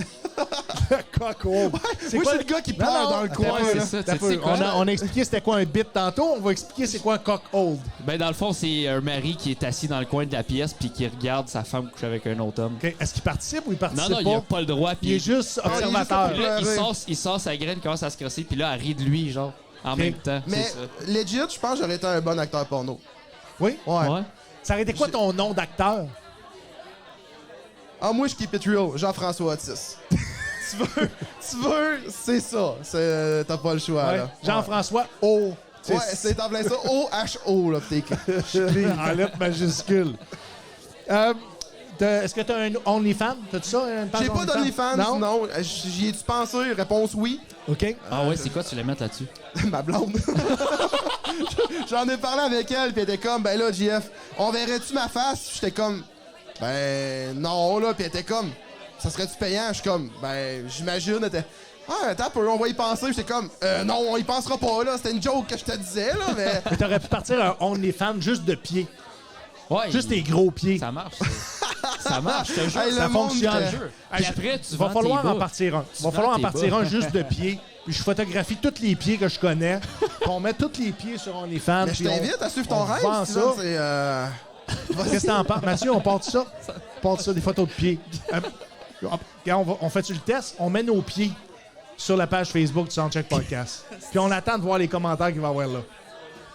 Speaker 2: Cockhold.
Speaker 5: Moi, je suis le gars qui pleure dans le coin.
Speaker 3: c'est
Speaker 5: là.
Speaker 3: ça.
Speaker 2: T'as peu. On a expliqué c'était quoi un bit tantôt. On va expliquer c'est quoi un cockhold.
Speaker 3: Ben, dans le fond, c'est un mari qui est assis dans le coin de la pièce puis qui regarde sa femme coucher avec un autre homme.
Speaker 2: OK. Est-ce qu'il participe ou il participe
Speaker 3: Non, il
Speaker 2: pas?
Speaker 3: n'a pas le droit.
Speaker 2: Il est juste observateur.
Speaker 3: Puis là,
Speaker 5: pleurer.
Speaker 3: il sort sa graine, il commence à se crosser, puis là, elle rit de lui, genre, en même temps.
Speaker 5: Mais
Speaker 3: C'est ça.
Speaker 5: legit, je pense que j'aurais été un bon acteur porno.
Speaker 2: Oui?
Speaker 5: Ouais.
Speaker 3: Ouais.
Speaker 2: Ça aurait été quoi ton nom d'acteur?
Speaker 5: Ah, moi, je keep it real. Jean-François Otis. tu veux, c'est ça. T'as pas le choix,
Speaker 2: Ouais.
Speaker 5: là.
Speaker 2: Jean-François O.
Speaker 5: Ouais, c'est en plein ça. O-H-O, là, t'es
Speaker 2: En lettres majuscules. Est-ce que tu as un OnlyFans? T'as-tu ça? Une page
Speaker 5: J'ai pas
Speaker 2: OnlyFans?
Speaker 5: d'OnlyFans, non. J'y ai-tu pensé? Réponse oui.
Speaker 2: OK.
Speaker 3: Ah ouais, c'est quoi tu les mets là-dessus?
Speaker 5: Ma blonde. J'en ai parlé avec elle, puis elle était comme, ben là, JF, on verrait-tu ma face? J'étais comme, ben non, là, puis elle était comme, ça serait-tu payant? Je suis comme, ben j'imagine. Elle était, ah, attends un peu, on va y penser. J'étais comme, non, on y pensera pas, là. C'était une joke que je te disais, là, mais.
Speaker 2: Mais t'aurais pu partir un OnlyFans juste de pieds.
Speaker 3: Ouais.
Speaker 2: Juste tes gros pieds.
Speaker 3: Ça marche. Ça marche, je te jure.
Speaker 5: Hey, le
Speaker 2: Ça
Speaker 5: monde,
Speaker 2: fonctionne.
Speaker 3: Puis après, tu
Speaker 2: Va
Speaker 3: vends
Speaker 2: falloir
Speaker 3: tes
Speaker 2: en
Speaker 3: bas.
Speaker 2: partir un.
Speaker 3: Tu
Speaker 2: Va
Speaker 3: vends
Speaker 2: falloir en
Speaker 3: tes
Speaker 2: partir
Speaker 3: bas.
Speaker 2: un juste de pieds. Puis je photographie tous les pieds que je connais. Puis on met tous les pieds sur OnlyFans.
Speaker 5: Mais je
Speaker 2: puis on-
Speaker 5: t'invite à suivre ton
Speaker 2: on
Speaker 5: rêve,
Speaker 2: vend
Speaker 5: Steven,
Speaker 2: ça.
Speaker 5: c'est.
Speaker 2: Qu'est-ce que t'en penses? Mathieu, on part de ça? On part de ça, des photos de pieds. Regarde, on fait-tu le test? On met nos pieds sur la page Facebook du Soundcheck Podcast. Puis on attend de voir les commentaires qu'il va y avoir là.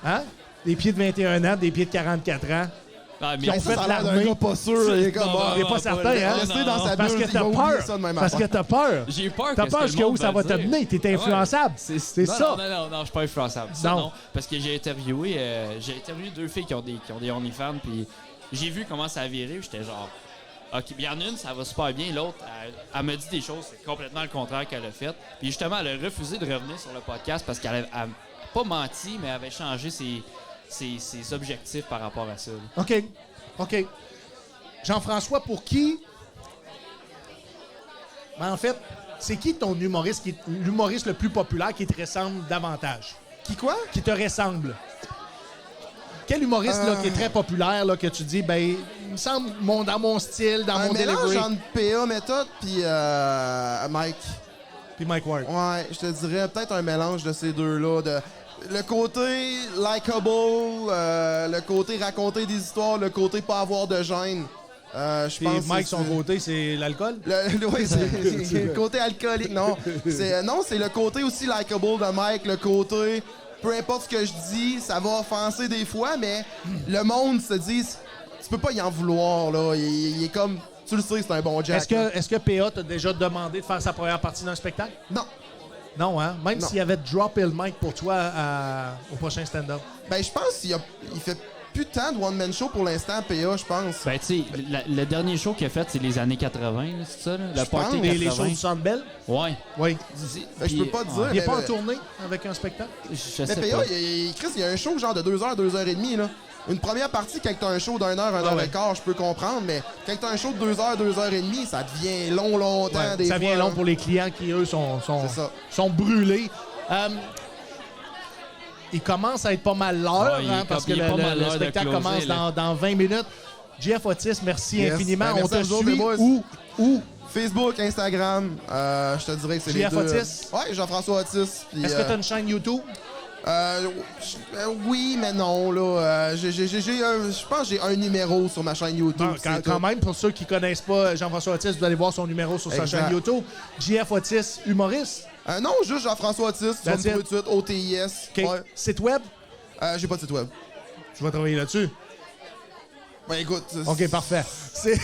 Speaker 2: Hein? Des pieds de 21 ans, des pieds de 44 ans.
Speaker 3: Ah, mais
Speaker 2: Puis on
Speaker 5: Ça,
Speaker 2: fait
Speaker 5: ça a
Speaker 2: de
Speaker 5: l'air d'un
Speaker 2: l'armée.
Speaker 5: gars pas sûr. Il est comme,
Speaker 3: Non,
Speaker 5: ah,
Speaker 2: Il n'est pas certain, hein?
Speaker 5: Rester dans sa
Speaker 2: Parce
Speaker 5: bulle,
Speaker 2: que
Speaker 5: il
Speaker 2: t'as
Speaker 5: va oublier
Speaker 2: peur.
Speaker 5: ça de même
Speaker 2: Parce que
Speaker 5: affaire.
Speaker 2: t'as peur.
Speaker 3: J'ai peur
Speaker 2: T'as
Speaker 3: que
Speaker 2: peur
Speaker 3: ce que
Speaker 2: jusqu'à
Speaker 3: le
Speaker 2: où
Speaker 3: monde
Speaker 2: ça va te
Speaker 3: dire.
Speaker 2: mener. T'es influençable. C'est
Speaker 3: Non,
Speaker 2: ça.
Speaker 3: Non, je suis pas influençable. Ça,
Speaker 2: Non.
Speaker 3: non. Parce que j'ai interviewé deux filles qui ont des OnlyFans, puis j'ai vu comment ça a viré, j'étais genre, OK, il y en a une, ça va super bien, l'autre, elle me dit des choses, c'est complètement le contraire qu'elle a fait. Puis justement, elle a refusé de revenir sur le podcast parce qu'elle a pas menti, mais elle avait changé ses objectifs par rapport à ça. là.
Speaker 2: OK. Jean-François, pour qui... Ben, en fait, c'est qui ton humoriste, l'humoriste le plus populaire qui te ressemble davantage?
Speaker 5: Qui quoi?
Speaker 2: Qui te ressemble? Quel humoriste là, qui est très populaire, là, que tu dis, ben, il me semble dans mon style, dans
Speaker 5: Un
Speaker 2: mon
Speaker 5: mélange
Speaker 2: delivery?
Speaker 5: entre PA méthode puis Mike.
Speaker 2: Puis Mike Ward.
Speaker 5: Ouais, je te dirais peut-être un mélange de ces deux-là. Le côté likable, le côté raconter des histoires, le côté pas avoir de gêne. Je
Speaker 2: Puis
Speaker 5: pense que
Speaker 2: Mike,
Speaker 5: c'est-
Speaker 2: son côté, c'est l'alcool?
Speaker 5: Oui, c'est le côté alcoolique. Non, c'est le côté aussi likable de Mike, le côté peu importe ce que je dis, ça va offenser des fois, mais le monde se dit tu peux pas y en vouloir là. Il est comme tu le sais, c'est un bon Jack.
Speaker 2: Est-ce que PA t'a déjà demandé de faire sa première partie d'un spectacle?
Speaker 5: Non.
Speaker 2: Non, hein? Même
Speaker 5: Non.
Speaker 2: s'il avait droppé le mic pour toi au prochain stand-up.
Speaker 5: Ben je pense qu'il fait plus tant de one-man show pour l'instant, PA, je pense.
Speaker 3: Ben, tu sais, le dernier show qu'il a fait, c'est les années 80, là, c'est ça? Là? Le
Speaker 5: pense.
Speaker 3: Party
Speaker 2: Les
Speaker 3: 80.
Speaker 2: shows du Centre Bell?
Speaker 3: Ouais.
Speaker 2: Oui.
Speaker 5: Ben, je peux pas te dire.
Speaker 2: Il n'est pas en
Speaker 5: mais-
Speaker 2: tournée avec un spectacle?
Speaker 3: Je
Speaker 5: Mais
Speaker 3: sais
Speaker 5: PA,
Speaker 3: pas.
Speaker 5: Chris, il y a un show genre de 2 heures, 2 heures et demie, là. Une première partie, quand t'as un show d'1 heure, 1 heure et quart, je peux comprendre, mais quand t'as un show de 2 heures, 2 heures et demie, ça devient longtemps.
Speaker 2: Ouais,
Speaker 5: des
Speaker 2: ça vient
Speaker 5: fois,
Speaker 2: long
Speaker 5: là.
Speaker 2: pour les clients qui, eux, sont
Speaker 5: C'est ça.
Speaker 2: brûlés. Il commence à être pas mal l'heure,
Speaker 3: Ouais, il est
Speaker 2: parce que
Speaker 3: il est pas mal
Speaker 2: le
Speaker 3: l'heure de
Speaker 2: spectacle
Speaker 3: closer,
Speaker 2: commence
Speaker 3: là.
Speaker 2: dans 20 minutes. Jeff Otis, merci
Speaker 5: Yes.
Speaker 2: infiniment.
Speaker 5: Ben,
Speaker 2: On
Speaker 5: merci
Speaker 2: te
Speaker 5: à vous autres,
Speaker 2: suit
Speaker 5: les boys.
Speaker 2: où?
Speaker 5: Facebook, Instagram, je te dirais que c'est les
Speaker 2: JF
Speaker 5: deux.
Speaker 2: Otis?
Speaker 5: Ouais, Jean-François Otis. puis,
Speaker 2: Est-ce que tu as une chaîne YouTube?
Speaker 5: oui, mais non, là. Je pense que j'ai un numéro sur ma chaîne YouTube.
Speaker 2: Bon,
Speaker 5: c'est
Speaker 2: quand
Speaker 5: tout.
Speaker 2: même, pour ceux qui ne connaissent pas Jean-François Otis, vous allez voir son numéro sur sa
Speaker 5: Exact.
Speaker 2: chaîne YouTube. JF Otis, humoriste.
Speaker 5: Non, juste Jean-François Otis. Tu vas me
Speaker 2: That's
Speaker 5: trouver
Speaker 2: it.
Speaker 5: tout de suite. OTIS.
Speaker 2: OK.
Speaker 5: Ouais.
Speaker 2: Site web?
Speaker 5: J'ai pas de site web.
Speaker 2: Tu vas travailler là-dessus.
Speaker 5: Ben écoute,
Speaker 2: OK, parfait. C'est...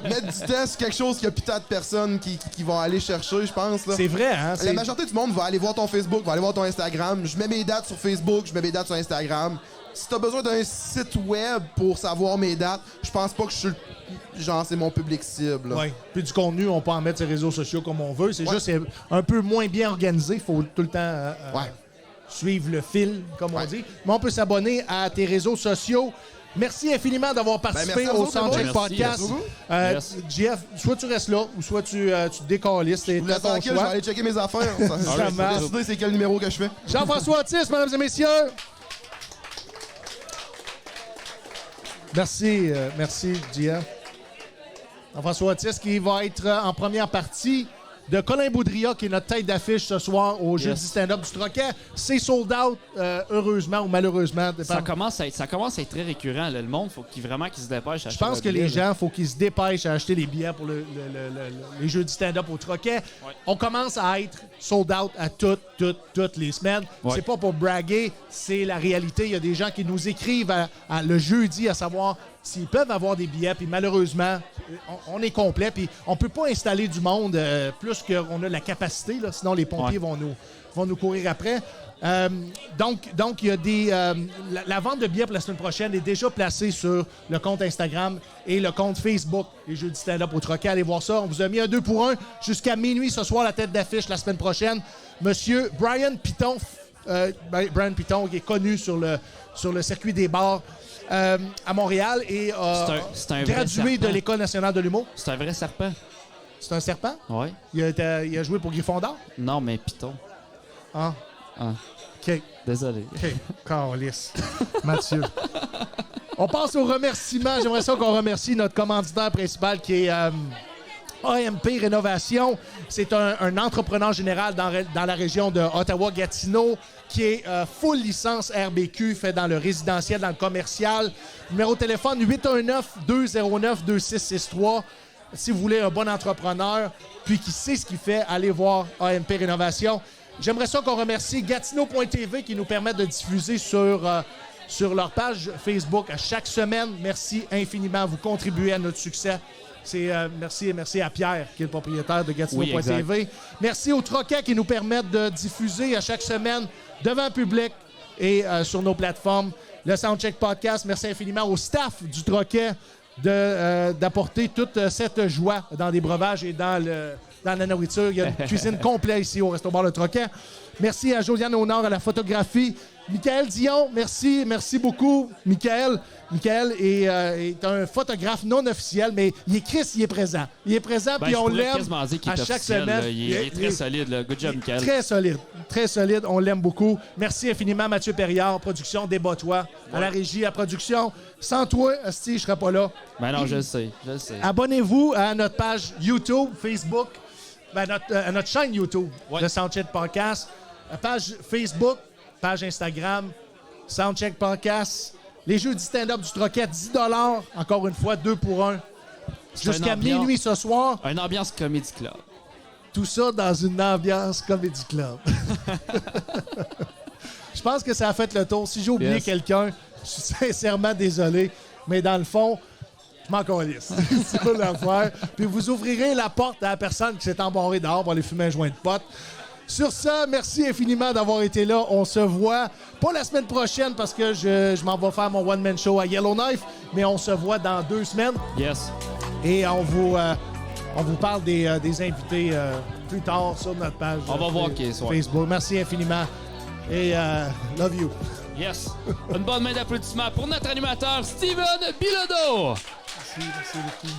Speaker 5: mettre du temps sur quelque chose qu'il y a plus tant de personnes qui vont aller chercher, je pense. Là.
Speaker 2: C'est vrai, hein?
Speaker 5: La majorité du monde va aller voir ton Facebook, va aller voir ton Instagram. Je mets mes dates sur Facebook, je mets mes dates sur Instagram. Si t'as besoin d'un site web pour savoir mes dates, je pense pas que je suis genre c'est mon public cible. là.
Speaker 2: Oui. Puis du contenu, on peut en mettre sur les réseaux sociaux comme on veut. C'est
Speaker 5: Ouais.
Speaker 2: juste c'est un peu moins bien organisé. Il faut tout le temps
Speaker 5: Ouais.
Speaker 2: suivre le fil, comme on
Speaker 5: Ouais.
Speaker 2: dit. Mais on peut s'abonner à tes réseaux sociaux. Merci infiniment d'avoir participé
Speaker 5: merci à vous
Speaker 2: au
Speaker 5: autres,
Speaker 2: Soundcheck
Speaker 5: les
Speaker 3: boys.
Speaker 2: Podcast.
Speaker 3: Merci,
Speaker 5: merci.
Speaker 3: Yes.
Speaker 2: Jeff, soit tu restes là ou soit tu décalisses. C'est
Speaker 5: Vous laissez
Speaker 2: ton
Speaker 5: tranquille, je vais
Speaker 2: choix.
Speaker 5: aller checker mes affaires.
Speaker 2: Ça
Speaker 5: Je
Speaker 2: marche.
Speaker 5: vais décider c'est quel numéro que je fais.
Speaker 2: Jean-François Otis, mesdames et messieurs. Merci, merci, Jeff. Jean-François Otis, qui va être en première partie de Colin Boudria, qui est notre tête d'affiche ce soir au Jeudi stand-up du Troquet. C'est sold out, heureusement ou malheureusement.
Speaker 3: Ça commence à être très récurrent. Là. Le monde, faut vraiment qu'il se dépêche à
Speaker 2: Je
Speaker 3: acheter
Speaker 2: pense
Speaker 3: leur
Speaker 2: que
Speaker 3: billet,
Speaker 2: les
Speaker 3: là.
Speaker 2: gens, faut qu'ils se dépêchent à acheter les billets pour les Jeudis stand-up au Troquet.
Speaker 3: Ouais.
Speaker 2: On commence à être sold out à toutes les semaines.
Speaker 3: Ouais.
Speaker 2: C'est pas pour braguer, c'est la réalité. Il y a des gens qui nous écrivent le jeudi à savoir s'ils peuvent avoir des billets. Puis malheureusement, on est complet. Puis on peut pas installer du monde plus qu'on a la capacité. Là, sinon, les pompiers vont nous courir après. Donc, il y a des. La vente de billets pour la semaine prochaine est déjà placée sur le compte Instagram et le compte Facebook. Les Jeudis stand-up au Troquet. Allez voir ça. On vous a mis un 2 pour 1 jusqu'à minuit ce soir, la tête d'affiche la semaine prochaine. Monsieur Brian Piton, Brian Piton, qui est connu sur le circuit des bars à Montréal et
Speaker 3: C'est un vrai
Speaker 2: gradué de
Speaker 3: serpent.
Speaker 2: l'École nationale de l'humour.
Speaker 3: C'est un vrai serpent.
Speaker 2: C'est un serpent?
Speaker 3: Ouais.
Speaker 2: Il a joué pour Gryffondor?
Speaker 3: Non, mais Python.
Speaker 2: Ah,
Speaker 3: Ah,
Speaker 2: OK.
Speaker 3: désolé.
Speaker 2: OK. Câlisse. Mathieu. On passe aux remerciements. J'aimerais ça qu'on remercie notre commanditaire principal qui est AMP Rénovation. C'est un entrepreneur général dans la région de Ottawa-Gatineau qui est full licence RBQ, fait dans le résidentiel, dans le commercial. Numéro de téléphone 819-209-2663. Si vous voulez un bon entrepreneur, puis qui sait ce qu'il fait, allez voir AMP Rénovation. J'aimerais ça qu'on remercie Gatineau.tv qui nous permet de diffuser sur leur page Facebook à chaque semaine. Merci infiniment. Vous contribuez à notre succès. Merci à Pierre, qui est le propriétaire de Gatineau.tv.
Speaker 3: Oui,
Speaker 2: merci aux Troquets qui nous permettent de diffuser à chaque semaine devant le public et sur nos plateformes. Le Soundcheck Podcast, merci infiniment au staff du Troquet d'apporter toute cette joie dans des breuvages et dans la nourriture. Il y a une cuisine complète ici au Resto-Bar Le Troquet. Merci à Josiane Honor à la photographie. Michael Dion, merci beaucoup, Michael. Michael est un photographe non officiel, mais il est présent. Il est présent, puis on l'aime à chaque semaine.
Speaker 3: Là. Il est très solide. Là. Good job, Michael.
Speaker 2: Très solide. On l'aime beaucoup. Merci infiniment, Mathieu Perriard, production Débat-toi. À la régie, à production. Sans toi, asti, je serais pas là.
Speaker 3: Ben non, je le sais.
Speaker 2: Abonnez-vous à notre page YouTube, Facebook, à notre chaîne YouTube, le Soundcheck Podcast. La page Facebook, page Instagram, Soundcheck Podcast. Les jeux du stand-up du Troquet, 10 $. Encore une fois, 2 pour 1. Jusqu'à minuit ce soir.
Speaker 3: Une ambiance Comedy Club.
Speaker 2: Tout ça dans une ambiance Comedy Club. Je pense que ça a fait le tour. Si j'ai oublié quelqu'un, je suis sincèrement désolé. Mais dans le fond, je m'en calisse. C'est pas l'affaire. Puis vous ouvrirez la porte à la personne qui s'est embarrée dehors pour aller fumer un joint de pote. Sur ça, merci infiniment d'avoir été là. On se voit pas la semaine prochaine parce que je m'en vais faire mon one-man show à Yellowknife, mais on se voit dans 2 semaines.
Speaker 3: Yes.
Speaker 2: Et on vous parle des invités plus tard sur notre page
Speaker 3: On va voir qui est soir.
Speaker 2: Facebook. Merci infiniment et love you.
Speaker 3: Yes. Une bonne main d'applaudissements pour notre animateur Steven Bilodeau.
Speaker 2: Merci beaucoup.